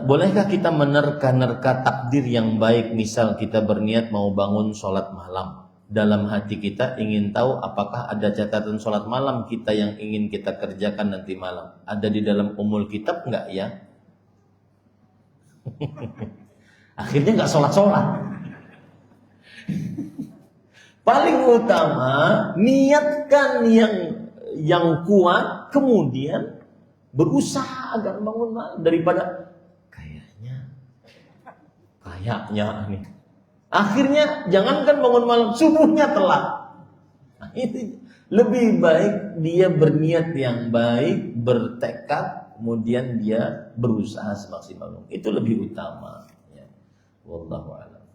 Bolehkah kita menerka-nerka takdir yang baik? Misal kita berniat mau bangun sholat malam, dalam hati kita ingin tahu apakah ada catatan sholat malam kita yang ingin kita kerjakan nanti malam. Ada di dalam umul kitab enggak ya? Akhirnya nggak sholat. Paling utama niatkan yang kuat, kemudian berusaha agar bangun malam daripada kayaknya nih. Akhirnya jangankan bangun malam, subuhnya telat. Nah, itu lebih baik dia berniat yang baik, bertekad, kemudian dia berusaha semaksimal mungkin. Itu lebih utama. Wallahu a'lam.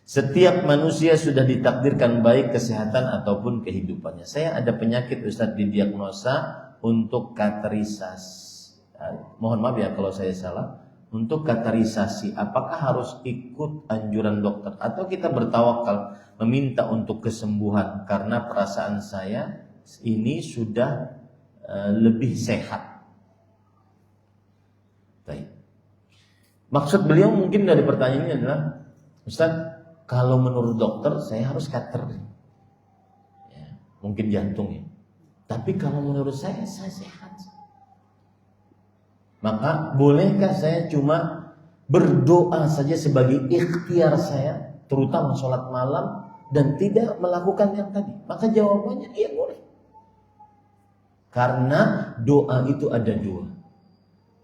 Setiap manusia sudah ditakdirkan baik kesehatan ataupun kehidupannya. Saya ada penyakit Ustaz didiagnosa untuk katerisasi. Mohon maaf ya kalau saya salah. Untuk katerisasi, apakah harus ikut anjuran dokter atau kita bertawakal meminta untuk kesembuhan karena perasaan saya ini sudah lebih sehat. Baik. Maksud beliau mungkin dari pertanyaan ini adalah, Ustaz, kalau menurut dokter saya harus kater, ya, mungkin jantung ya. Tapi kalau menurut saya sehat. Maka bolehkah saya cuma berdoa saja sebagai ikhtiar saya, terutama sholat malam, dan tidak melakukan yang tadi? Maka jawabannya iya boleh. Karena doa itu ada dua.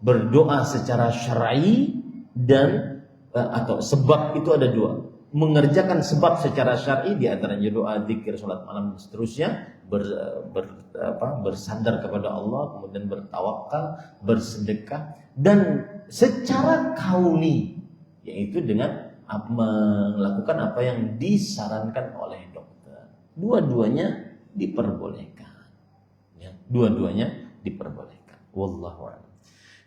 Berdoa secara syar'i dan atau sebab itu ada dua. Mengerjakan sebab secara syar'i, di antaranya doa, zikir, sholat malam dan seterusnya, bersandar kepada Allah, kemudian bertawakal, bersedekah, dan secara kauni, yaitu dengan melakukan apa yang disarankan oleh dokter. Dua-duanya diperbolehkan. Ya, dua-duanya diperbolehkan. Wallahu a'lam.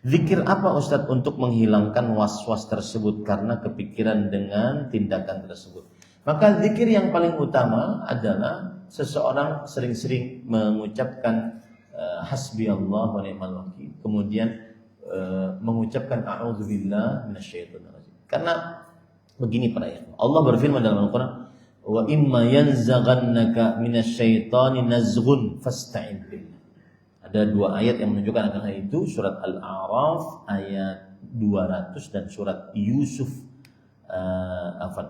Zikir apa Ustadz untuk menghilangkan was-was tersebut karena kepikiran dengan tindakan tersebut? Maka zikir yang paling utama adalah seseorang sering-sering mengucapkan hasbi Allah wa ni'mal wakil, kemudian mengucapkan a'udzubillah minasyaitonir rajim. Karena begini para ikhwan, Allah berfirman dalam Al-Qur'an, wa imma yanzaghannaka minasyaitani nazghun fasta'in billah. Ada dua ayat yang menunjukkan akan hal itu, surat Al-A'raf ayat 200 dan surat Yusuf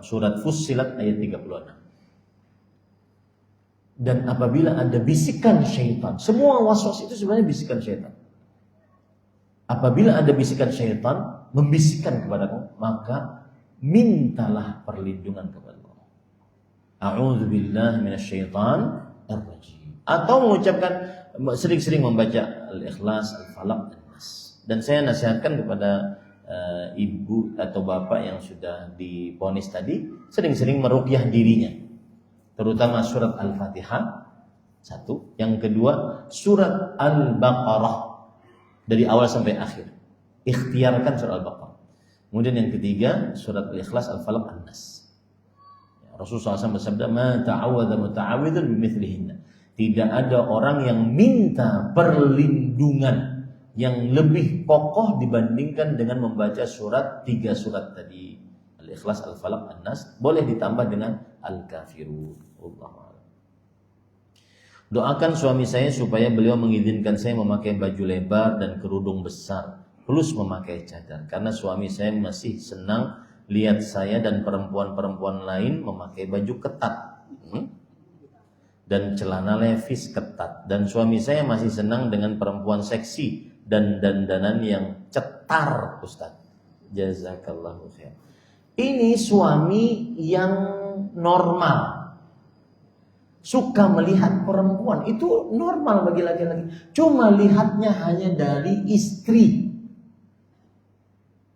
surat Fussilat ayat 36. Dan apabila ada bisikan syaitan, semua waswas itu sebenarnya bisikan syaitan. Apabila ada bisikan syaitan membisikkan kepadamu, maka mintalah perlindungan kepada Allah. A'udzubillahi minasyaitonir rajim. Atau mengucapkan, sering-sering membaca Al-Ikhlas, Al-Falaq, An-Nas. Dan saya nasihatkan kepada ibu atau bapak yang sudah divonis tadi, sering-sering meruqyah dirinya, terutama surat Al-Fatihah satu, yang kedua surat Al-Baqarah dari awal sampai akhir, ikhtiarkan surat Al-Baqarah. Kemudian yang ketiga surat Al-Ikhlas, Al-Falaq, An-Nas. Rasulullah SAW bersabda, ma ta'awadha muta'awidun bimithlihinna. Tidak ada orang yang minta perlindungan yang lebih kokoh dibandingkan dengan membaca tiga surat tadi, Al-Ikhlas, Al-Falaq, An-Nas. Boleh ditambah dengan Al-Kafirun. Doakan suami saya supaya beliau mengizinkan saya memakai baju lebar dan kerudung besar plus memakai cadar, karena suami saya masih senang lihat saya dan perempuan-perempuan lain memakai baju ketat dan celana levis ketat, dan suami saya masih senang dengan perempuan seksi dan dandanan yang cetar. Ustaz, jazakallahu khair. Ini suami yang normal, suka melihat perempuan, itu normal bagi laki-laki. Cuma lihatnya hanya dari istri.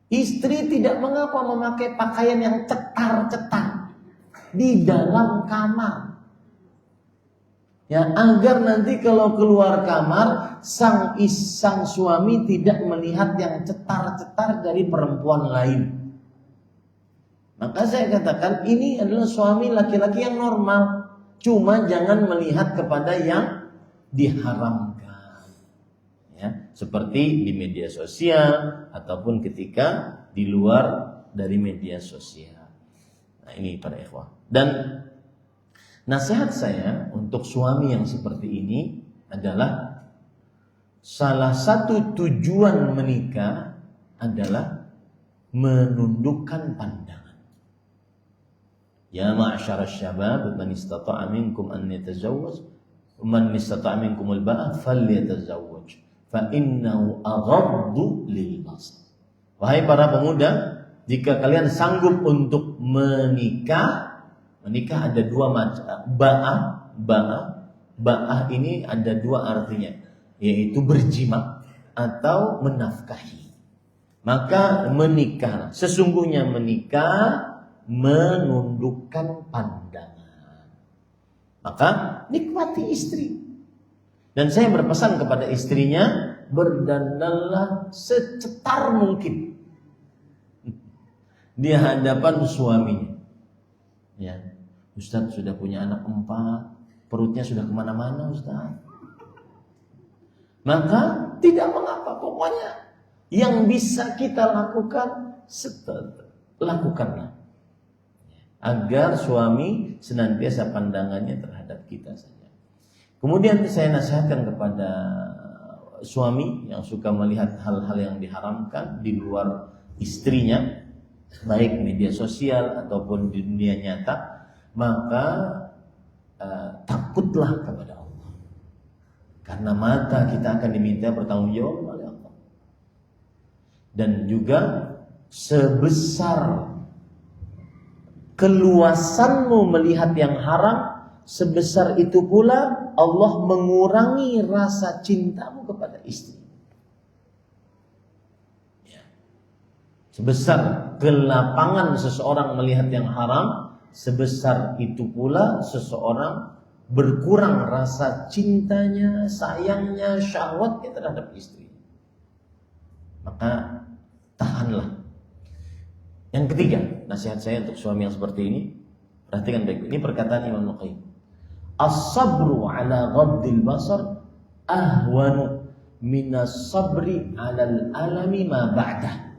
Istri tidak mengapa memakai pakaian yang cetar-cetar di dalam kamar. Ya, agar nanti kalau keluar kamar sang suami tidak melihat yang cetar-cetar dari perempuan lain. Maka saya katakan ini adalah suami laki-laki yang normal, cuma jangan melihat kepada yang diharamkan. Ya, seperti di media sosial ataupun ketika di luar dari media sosial. Nah, ini para ikhwah. Dan nasihat saya untuk suami yang seperti ini adalah, salah satu tujuan menikah adalah menundukkan pandangan. Ya ma'syarasy syabab, man istata'a minkum an yatazawwaj, man istata'a minkum al-ba'a falyatazawwaj, fa innahu aghaddu lil basar. Wahai para pemuda, jika kalian sanggup untuk menikah ada dua macam. Ba'ah ini ada dua artinya, yaitu berjima atau menafkahi. Maka menikah, sesungguhnya menikah menundukkan pandangan. Maka nikmati istri. Dan saya berpesan kepada istrinya, berdandanlah secetar mungkin di hadapan suaminya. Ya, Ustaz sudah punya anak 4, perutnya sudah kemana-mana Ustaz. Maka tidak mengapa, pokoknya yang bisa kita lakukan, lakukanlah, agar suami senantiasa pandangannya terhadap kita saja. Kemudian saya nasihatkan kepada suami yang suka melihat hal-hal yang diharamkan di luar istrinya, baik media sosial ataupun di dunia nyata, maka takutlah kepada Allah, karena mata kita akan diminta bertanggung jawab oleh Allah. Dan juga sebesar keluasanmu melihat yang haram, sebesar itu pula Allah mengurangi rasa cintamu kepada istri. Ya. Sebesar kelapangan seseorang melihat yang haram, sebesar itu pula seseorang berkurang rasa cintanya, sayangnya, syahwatnya terhadap istri. Maka tahanlah. Yang ketiga, nasihat saya untuk suami yang seperti ini, perhatikan baik. Ini perkataan Imam Al-Qayyim. As-sabru ala ghaddil basar ahwanu minas sabri alal alami ma ba'dah.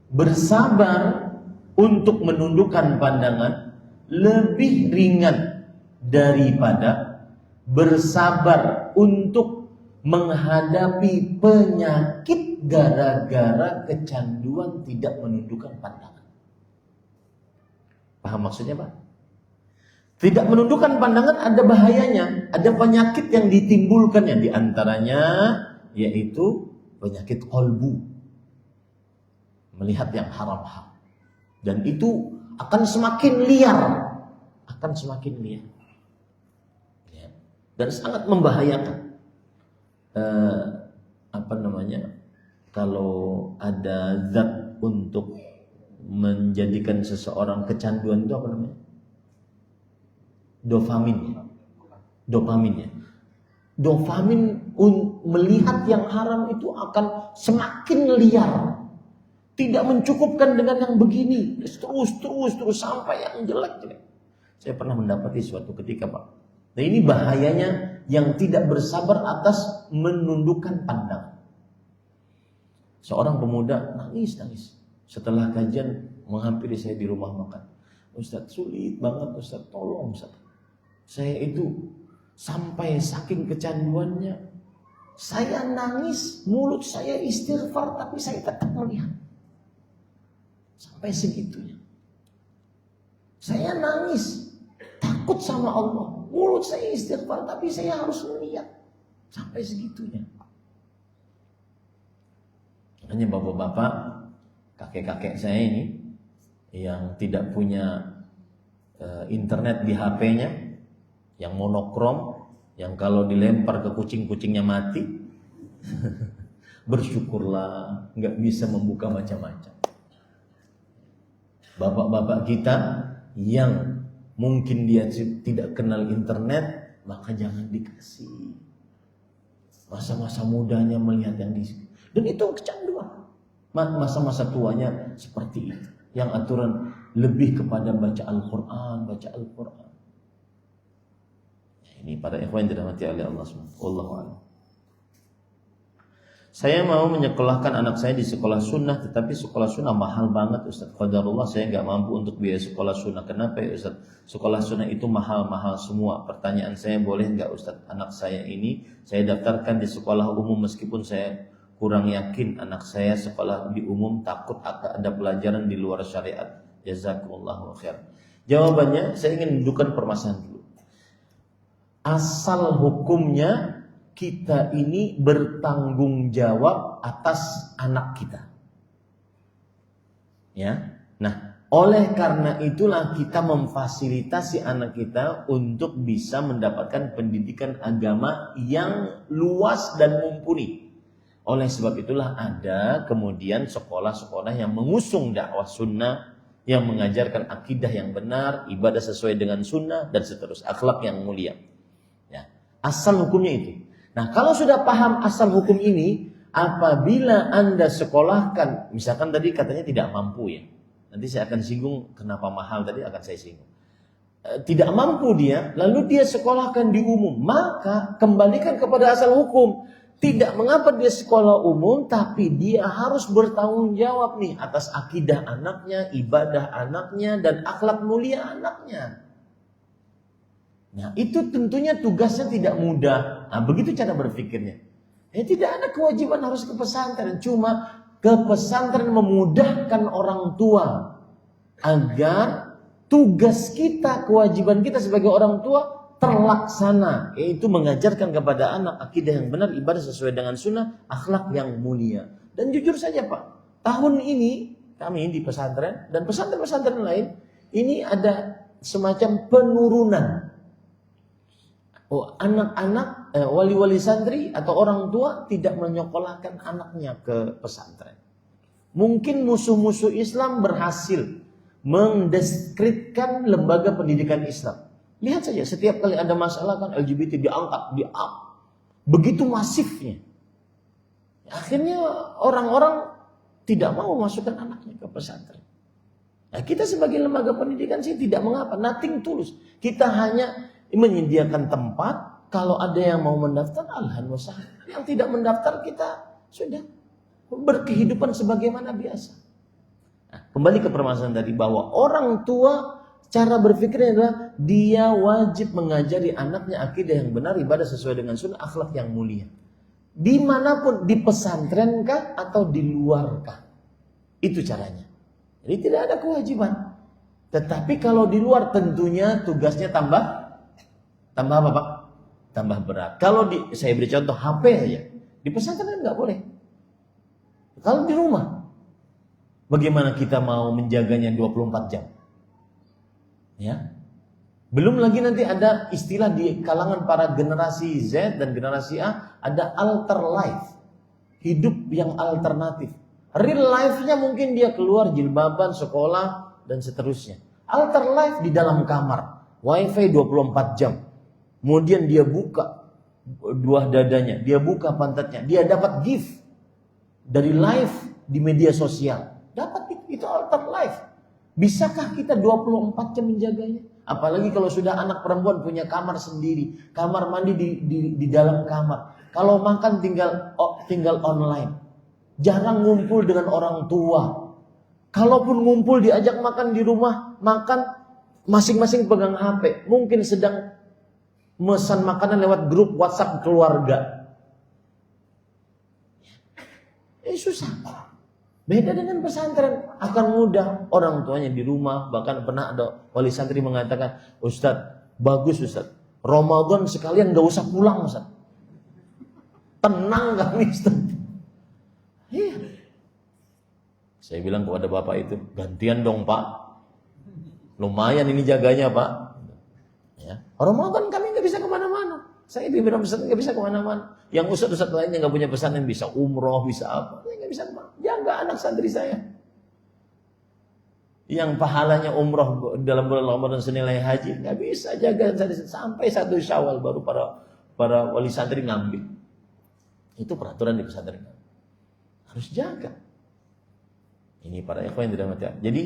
Bersabar untuk menundukkan pandangan lebih ringan daripada bersabar untuk menghadapi penyakit gara-gara kecanduan tidak menundukkan pandangan. Paham maksudnya, Pak? Tidak menundukkan pandangan ada bahayanya, ada penyakit yang ditimbulkannya, di antaranya yaitu penyakit qalbu, melihat yang haram-haram, dan itu akan semakin liar, ya. Dan sangat membahayakan. Kalau ada zat untuk menjadikan seseorang kecanduan itu apa namanya? Dopaminnya. Dopamin melihat yang haram itu akan semakin liar. Tidak mencukupkan dengan yang begini, terus sampai yang jelek-jelek. Saya pernah mendapati suatu ketika, Pak. Nah, ini bahayanya yang tidak bersabar atas menundukkan pandangan. Seorang pemuda nangis. Setelah kajian menghampiri saya di rumah makan. Ustaz, sulit banget Ustaz, tolong Ustaz. Saya itu sampai saking kecanduannya, saya nangis, mulut saya istighfar, tapi saya tetap melihat. Sampai segitunya. Saya nangis, takut sama Allah. Mulut saya istighfar, tapi saya harus melihat. Sampai segitunya. Makanya bapak-bapak, kakek-kakek saya ini yang tidak punya internet di HP-nya, yang monokrom, yang kalau dilempar ke kucing-kucingnya mati, bersyukurlah nggak bisa membuka macam-macam. Bapak-bapak kita yang mungkin dia tidak kenal internet, maka jangan dikasih. Masa-masa mudanya melihat yang di, dan itu kecanduan. Masa-masa tuanya seperti itu, yang aturan lebih kepada baca Al-Quran. Ini para ikhwan yang dirahmati oleh Allah SWT. Wallahu a'lam. Saya mau menyekolahkan anak saya di sekolah sunnah, tetapi sekolah sunnah mahal banget Ustaz. Qadarullah saya nggak mampu untuk biaya sekolah sunnah. Kenapa ya Ustaz? Sekolah sunnah itu mahal-mahal semua. Pertanyaan saya, boleh nggak Ustaz anak saya ini saya daftarkan di sekolah umum meskipun saya kurang yakin anak saya sekolah di umum, takut ada pelajaran di luar syariat. Jazakumullahu khair. Jawabannya, saya ingin dudukkan permasalahan dulu. Asal hukumnya kita ini bertanggung jawab atas anak kita. Ya. Nah, oleh karena itulah kita memfasilitasi anak kita untuk bisa mendapatkan pendidikan agama yang luas dan mumpuni. Oleh sebab itulah ada kemudian sekolah-sekolah yang mengusung dakwah sunnah, yang mengajarkan akidah yang benar, ibadah sesuai dengan sunnah, dan seterusnya, akhlak yang mulia. Ya. Asal hukumnya itu. Nah, kalau sudah paham asal hukum ini, apabila Anda sekolahkan, misalkan tadi katanya tidak mampu ya. Nanti saya akan singgung kenapa mahal tadi akan saya singgung. Tidak mampu dia, lalu dia sekolahkan di umum, maka kembalikan kepada asal hukum. Tidak mengapa dia sekolah umum, tapi dia harus bertanggung jawab nih atas akidah anaknya, ibadah anaknya, dan akhlak mulia anaknya. Nah, itu tentunya tugasnya tidak mudah. Nah, begitu cara berpikirnya. Tidak ada kewajiban harus ke pesantren. Cuma ke pesantren memudahkan orang tua agar tugas kita, kewajiban kita sebagai orang tua terlaksana, yaitu mengajarkan kepada anak akidah yang benar, ibadah sesuai dengan sunnah, akhlak yang mulia. Dan jujur saja Pak, tahun ini kami di pesantren dan pesantren-pesantren lain ini ada semacam penurunan. anak-anak wali-wali santri atau orang tua tidak menyekolahkan anaknya ke pesantren. Mungkin musuh-musuh Islam berhasil mendeskripsikan lembaga pendidikan Islam. Lihat saja, setiap kali ada masalah kan LGBT diangkat, begitu masifnya. Akhirnya orang-orang tidak mau masukkan anaknya ke pesantren. Nah, kita sebagai lembaga pendidikan sih tidak mengapa, nothing tulus. Kita hanya menyediakan tempat, kalau ada yang mau mendaftar, alhamdulillah. Yang tidak mendaftar, kita sudah berkehidupan sebagaimana biasa. Nah, kembali ke permasalahan tadi, bahwa orang tua cara berpikirnya adalah dia wajib mengajari anaknya akidah yang benar, ibadah sesuai dengan sunnah, akhlak yang mulia. Dimanapun, di pesantren kah atau di luar kah, itu caranya. Jadi tidak ada kewajiban. Tetapi kalau di luar tentunya tugasnya tambah apa Pak? Tambah berat. Kalau saya beri contoh HP saja, di pesantren nggak boleh. Kalau di rumah, bagaimana kita mau menjaganya 24 jam? Ya. Belum lagi nanti ada istilah di kalangan para generasi Z dan generasi A, ada alter life. Hidup yang alternatif. Real life-nya mungkin dia keluar jilbaban, sekolah, dan seterusnya. Alter life di dalam kamar. Wifi 24 jam. Kemudian dia buka dua dadanya, dia buka pantatnya, dia dapat gift dari live di media sosial. Dapat itu alter life. Bisakah kita 24 jam menjaganya? Apalagi kalau sudah anak perempuan punya kamar sendiri, kamar mandi di dalam kamar. Kalau makan tinggal online. Jarang ngumpul dengan orang tua. Kalaupun ngumpul diajak makan di rumah, makan masing-masing pegang HP. Mungkin sedang mesan makanan lewat grup WhatsApp keluarga. Susah. Beda dengan pesantren, akan mudah. Orang tuanya di rumah, bahkan pernah ada wali santri mengatakan, Ustadz, bagus Ustadz, Ramadan sekalian gak usah pulang Ustadz. Tenang kami Ustadz. Iya. Saya bilang kepada bapak itu, gantian dong Pak. Lumayan ini jaganya Pak. Ya. Ramadan kami gak bisa kemana-mana. Saya pimpinan pesantren gak bisa kemana-mana. Yang ustadz-ustadz lainnya gak punya pesantren bisa umroh, bisa apa. Saya gak bisa kemana. Jaga anak santri saya. Yang pahalanya umroh dalam bulan Ramadan senilai haji, gak bisa jaga sampai 1 Syawal baru para wali santri ngambil. Itu peraturan di pesantren. Harus jaga. Ini para ikhwan yang dirahmati Allah. Jadi,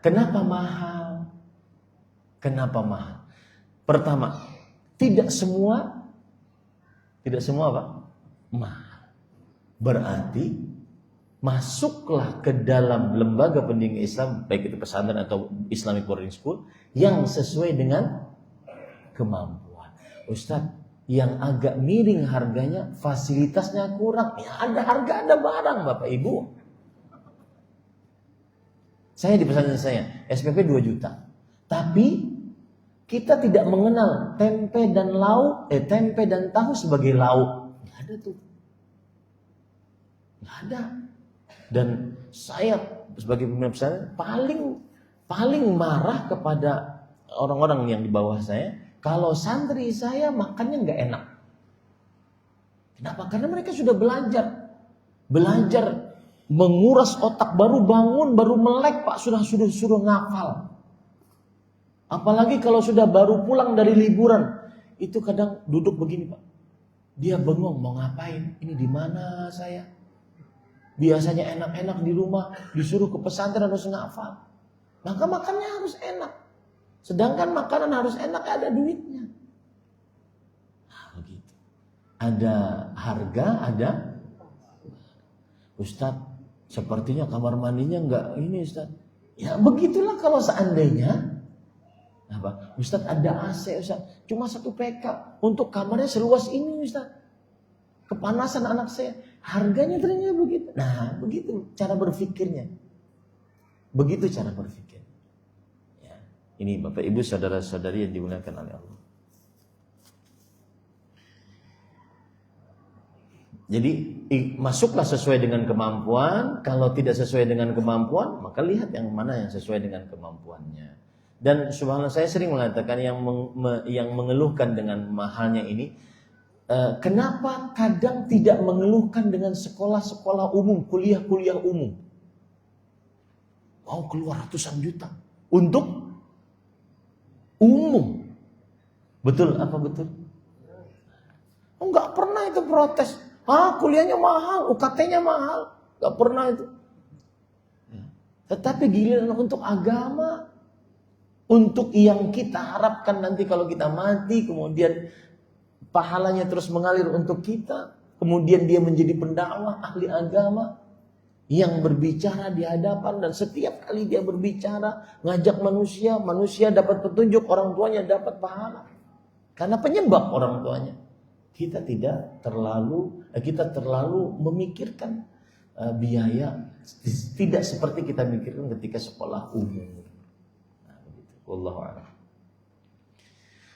kenapa mahal? Kenapa mahal? Pertama, tidak semua apa? Mahal. Berarti masuklah ke dalam lembaga pendidikan Islam, baik itu pesantren atau Islamic boarding school, yang sesuai dengan kemampuan. Ustadz, yang agak miring harganya, fasilitasnya kurang. Ya ada harga, ada barang Bapak Ibu. Saya di pesantren saya, SPP 2 juta. Tapi kita tidak mengenal tempe dan tahu sebagai lauk. Nggak ada tuh. Nggak ada. Dan saya sebagai pemimpin pesantren paling marah kepada orang-orang yang di bawah saya kalau santri saya makannya nggak enak. Kenapa? Karena mereka sudah belajar menguras otak, baru bangun, baru melek Pak, sudah suruh ngafal. Apalagi kalau sudah baru pulang dari liburan, itu kadang duduk begini Pak. Dia bengong mau ngapain? Ini di mana saya? Biasanya enak-enak di rumah, disuruh ke pesantren harus ngafal. Maka makannya harus enak. Sedangkan makanan harus enak, ada duitnya. Begitu. Ada harga, ada. Ustadz, sepertinya kamar mandinya enggak ini Ustadz. Ya begitulah kalau seandainya. Apa? Ustadz ada AC Ustadz, cuma 1 PK. Untuk kamarnya seluas ini Ustadz. Kepanasan anak saya. Harganya ternyata begitu. Nah begitu cara berpikirnya. Begitu cara berpikir. Ya. Ini Bapak Ibu saudara-saudari yang dimuliakan oleh Allah. Jadi masuklah sesuai dengan kemampuan. Kalau tidak sesuai dengan kemampuan, maka lihat yang mana yang sesuai dengan kemampuannya. Dan subhanallah, saya sering mengatakan yang mengeluhkan dengan mahalnya ini, kenapa kadang tidak mengeluhkan dengan sekolah-sekolah umum, kuliah-kuliah umum? Mau keluar ratusan juta untuk umum. Betul apa betul? Enggak pernah itu protes. Kuliahnya mahal, UKT-nya mahal. Enggak pernah itu. Tetapi giliran untuk agama, untuk yang kita harapkan nanti kalau kita mati, kemudian pahalanya terus mengalir untuk kita, kemudian dia menjadi pendakwah, ahli agama, yang berbicara di hadapan, dan setiap kali dia berbicara, ngajak manusia, manusia dapat petunjuk, orang tuanya dapat pahala. Karena penyebab orang tuanya. Kita terlalu memikirkan biaya, tidak seperti kita mikirkan ketika sekolah umum. Wallahu a'lam.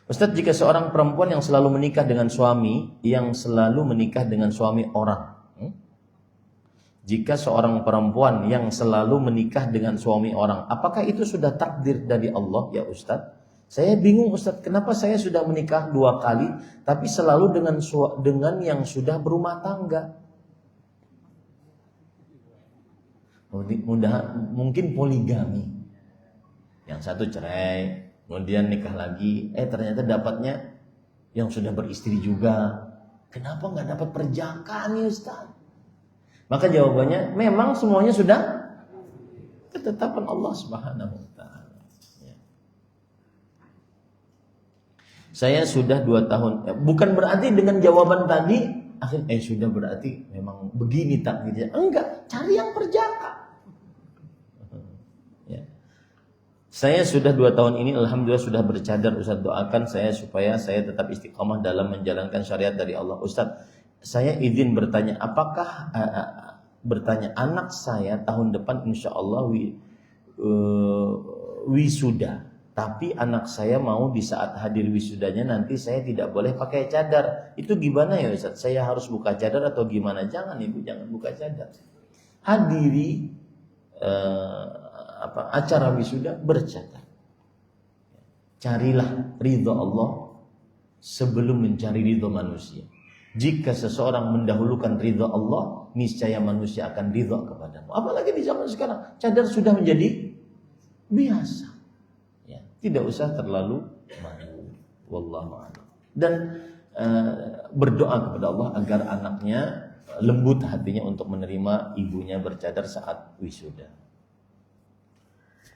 Ustaz, jika seorang perempuan yang selalu menikah dengan suami orang. Jika seorang perempuan yang selalu menikah dengan suami orang, apakah itu sudah takdir dari Allah ya Ustaz? Saya bingung Ustaz, kenapa saya sudah menikah 2 kali tapi selalu dengan yang sudah berumah tangga? Mungkin poligami. Yang satu cerai, kemudian nikah lagi, ternyata dapatnya yang sudah beristri juga. Kenapa nggak dapat perjaka nih Ustaz? Maka jawabannya memang semuanya sudah ketetapan Allah Subhanahu wa taala. Ya. Saya sudah 2 tahun, bukan berarti dengan jawaban tadi akhirnya sudah berarti memang begini takdirnya. Enggak, cari yang perjaka. Saya sudah 2 tahun ini alhamdulillah sudah bercadar. Ustaz, doakan saya supaya saya tetap istiqamah dalam menjalankan syariat dari Allah. Ustaz, saya izin bertanya, apakah anak saya tahun depan insya Allah wisuda, tapi anak saya mau di saat hadir wisudanya nanti saya tidak boleh pakai cadar. Itu gimana ya Ustaz? Saya harus buka cadar atau gimana? Jangan Ibu, jangan buka cadar. Hadiri acara wisuda bercadar. Carilah ridha Allah sebelum mencari ridha manusia. Jika seseorang mendahulukan ridha Allah, niscaya manusia akan ridha kepadamu. Apalagi di zaman sekarang, cadar sudah menjadi biasa. Ya, tidak usah terlalu malu. Wallahu a'lam. Dan berdoa kepada Allah agar anaknya lembut hatinya untuk menerima ibunya bercadar saat wisuda.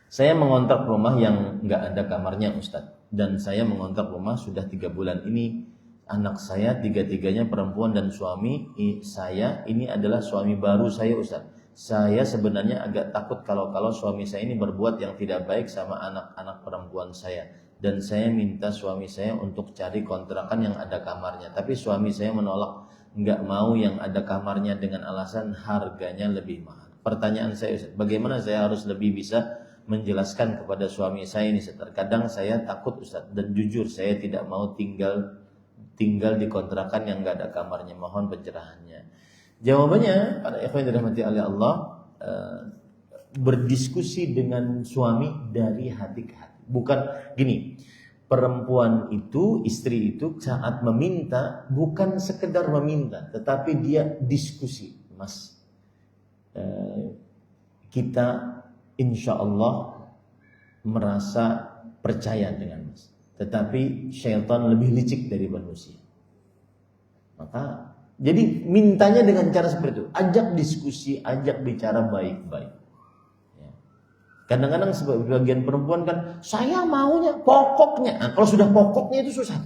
Saya mengontrak rumah yang nggak ada kamarnya Ustadz, dan saya mengontrak rumah sudah 3 bulan ini. Anak saya 3-tiganya perempuan dan suami saya ini adalah suami baru saya Ustadz. Saya sebenarnya agak takut kalau suami saya ini berbuat yang tidak baik sama anak-anak perempuan saya, dan saya minta suami saya untuk cari kontrakan yang ada kamarnya, tapi suami saya menolak, nggak mau yang ada kamarnya dengan alasan harganya lebih mahal. Pertanyaan saya Ustadz, bagaimana saya harus lebih bisa menjelaskan kepada suami saya ini? Terkadang saya takut Ustaz, dan jujur saya tidak mau tinggal di kontrakan yang enggak ada kamarnya. Mohon pencerahannya. Jawabannya, para ikhwan yang dirahmati oleh Allah, berdiskusi dengan suami dari hati ke hati. Bukan gini, perempuan itu, istri itu saat meminta bukan sekedar meminta, tetapi dia diskusi. Mas, kita insya Allah merasa percaya dengan Mas, tetapi syaitan lebih licik dari manusia. Maka jadi mintanya dengan cara seperti itu, ajak diskusi, ajak bicara baik-baik. Ya. Kadang-kadang sebagian perempuan kan, saya maunya pokoknya. Nah, kalau sudah pokoknya itu susah.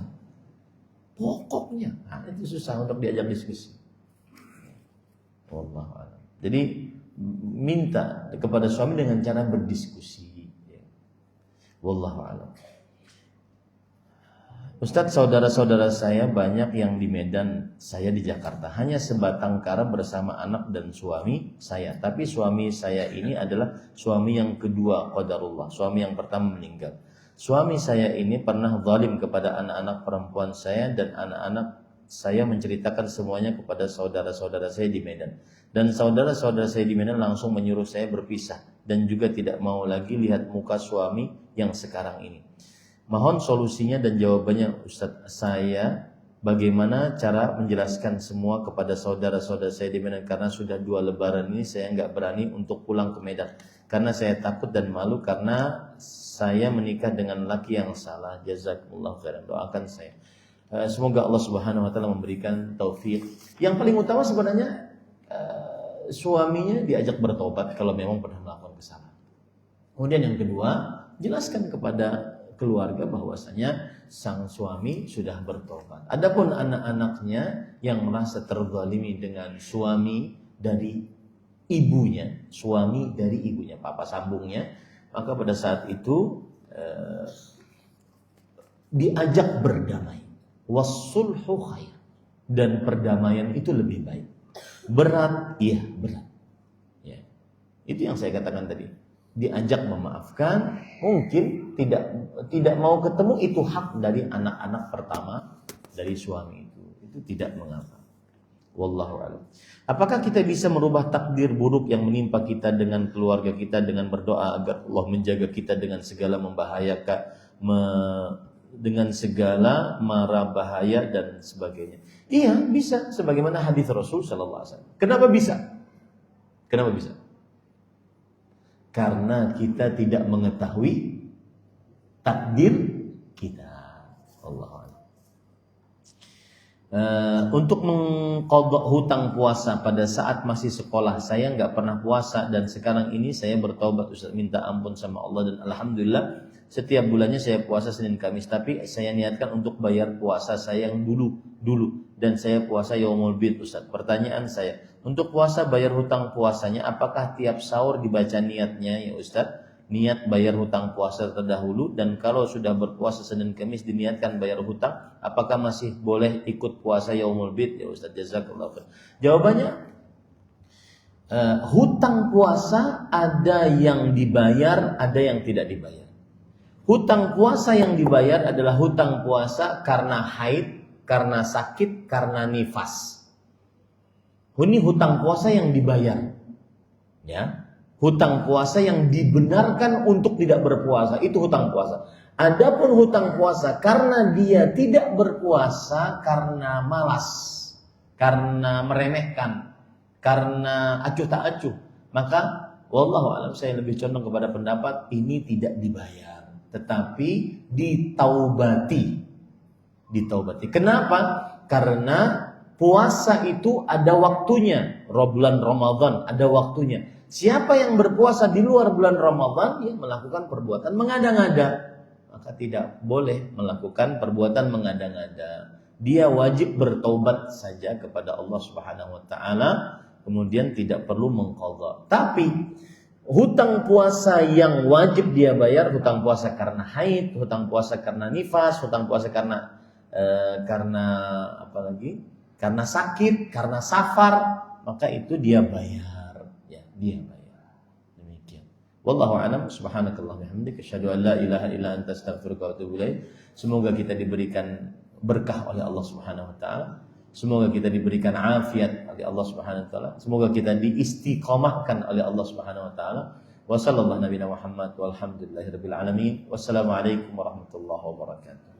Pokoknya, itu susah untuk diajak diskusi. Wallahu a'lam. Jadi minta kepada suami dengan cara berdiskusi. Wallahu a'lam. Ustadz, saudara-saudara saya banyak yang di Medan, saya di Jakarta. Hanya sebatang kara bersama anak dan suami saya. Tapi suami saya ini adalah suami yang kedua, qadarullah. Suami yang pertama meninggal. Suami saya ini pernah zalim kepada anak-anak perempuan saya, dan anak-anak saya menceritakan semuanya kepada saudara-saudara saya di Medan. Dan saudara-saudara saya di Medan langsung menyuruh saya berpisah, dan juga tidak mau lagi lihat muka suami yang sekarang ini. Mohon solusinya dan jawabannya Ustadz saya, bagaimana cara menjelaskan semua kepada saudara-saudara saya di Medan, karena sudah 2 lebaran ini saya nggak berani untuk pulang ke Medan karena saya takut dan malu karena saya menikah dengan laki yang salah. Jazakumullah khairan, doakan saya. Semoga Allah Subhanahu wa taala memberikan taufik. Yang paling utama sebenarnya suaminya diajak bertobat kalau memang pernah melakukan kesalahan. Kemudian yang kedua, jelaskan kepada keluarga bahwasanya sang suami sudah bertobat. Adapun anak-anaknya yang merasa terzalimi dengan suami dari ibunya, papa sambungnya, maka pada saat itu diajak berdamai. Wassulhu khair, dan perdamaian itu lebih baik. Berat, iya berat. Ya. Itu yang saya katakan tadi. Diajak memaafkan, mungkin tidak mau ketemu, itu hak dari anak-anak pertama dari suami itu tidak mengapa. Wallahu a'lam. Apakah kita bisa merubah takdir buruk yang menimpa kita dengan keluarga kita dengan berdoa agar Allah menjaga kita dengan segala dengan segala mara bahaya dan sebagainya? Iya, bisa, sebagaimana hadis Rasul sallallahu alaihi wasallam. Kenapa bisa? Karena kita tidak mengetahui takdir kita. Allah. Untuk mengqadha hutang puasa pada saat masih sekolah, saya nggak pernah puasa dan sekarang ini saya bertobat Ustaz, minta ampun sama Allah, dan alhamdulillah setiap bulannya saya puasa Senin Kamis, tapi saya niatkan untuk bayar puasa saya yang dulu dan saya puasa Yaumul Bid Ustaz. Pertanyaan saya, untuk puasa bayar hutang puasanya apakah tiap sahur dibaca niatnya ya Ustaz? Niat bayar hutang puasa terdahulu, dan kalau sudah berpuasa Senin Kamis diniatkan bayar hutang, apakah masih boleh ikut puasa Yaumul Bid ya Ustaz? Jazakallahu khair. Jawabannya, hutang puasa ada yang dibayar, ada yang tidak dibayar. Hutang puasa yang dibayar adalah hutang puasa karena haid, karena sakit, karena nifas. Ini hutang puasa yang dibayar. Ya. Hutang puasa yang dibenarkan untuk tidak berpuasa, itu hutang puasa. Adapun hutang puasa karena dia tidak berpuasa karena malas, karena meremehkan, karena acuh tak acuh, maka wallahu a'lam, saya lebih condong kepada pendapat ini tidak dibayar, tetapi ditaubati. Kenapa? Karena puasa itu ada waktunya. Bulan Ramadan ada waktunya. Siapa yang berpuasa di luar bulan Ramadan, dia melakukan perbuatan mengada-ngada, maka tidak boleh melakukan perbuatan mengada-ngada. Dia wajib bertaubat saja kepada Allah Subhanahu wa taala, kemudian tidak perlu mengqadha. Tapi hutang puasa yang wajib dia bayar, hutang puasa karena haid, hutang puasa karena nifas, hutang puasa karena karena sakit, karena safar, maka itu dia bayar. Demikian. Wallahu a'lam. Subhanakallah bihamdika asyhadu an la ilaha illa anta astaghfiruka wa atubu ilaik. Semoga kita diberikan berkah oleh Allah Subhanahu wa taala. Semoga kita diberikan afiat oleh Allah Subhanahu wa taala. Semoga kita diistiqomahkan oleh Allah Subhanahu wa taala. Wa sallallahu nabiyana Muhammad walhamdulillahirabbil alamin. Wassalamualaikum warahmatullahi wabarakatuh.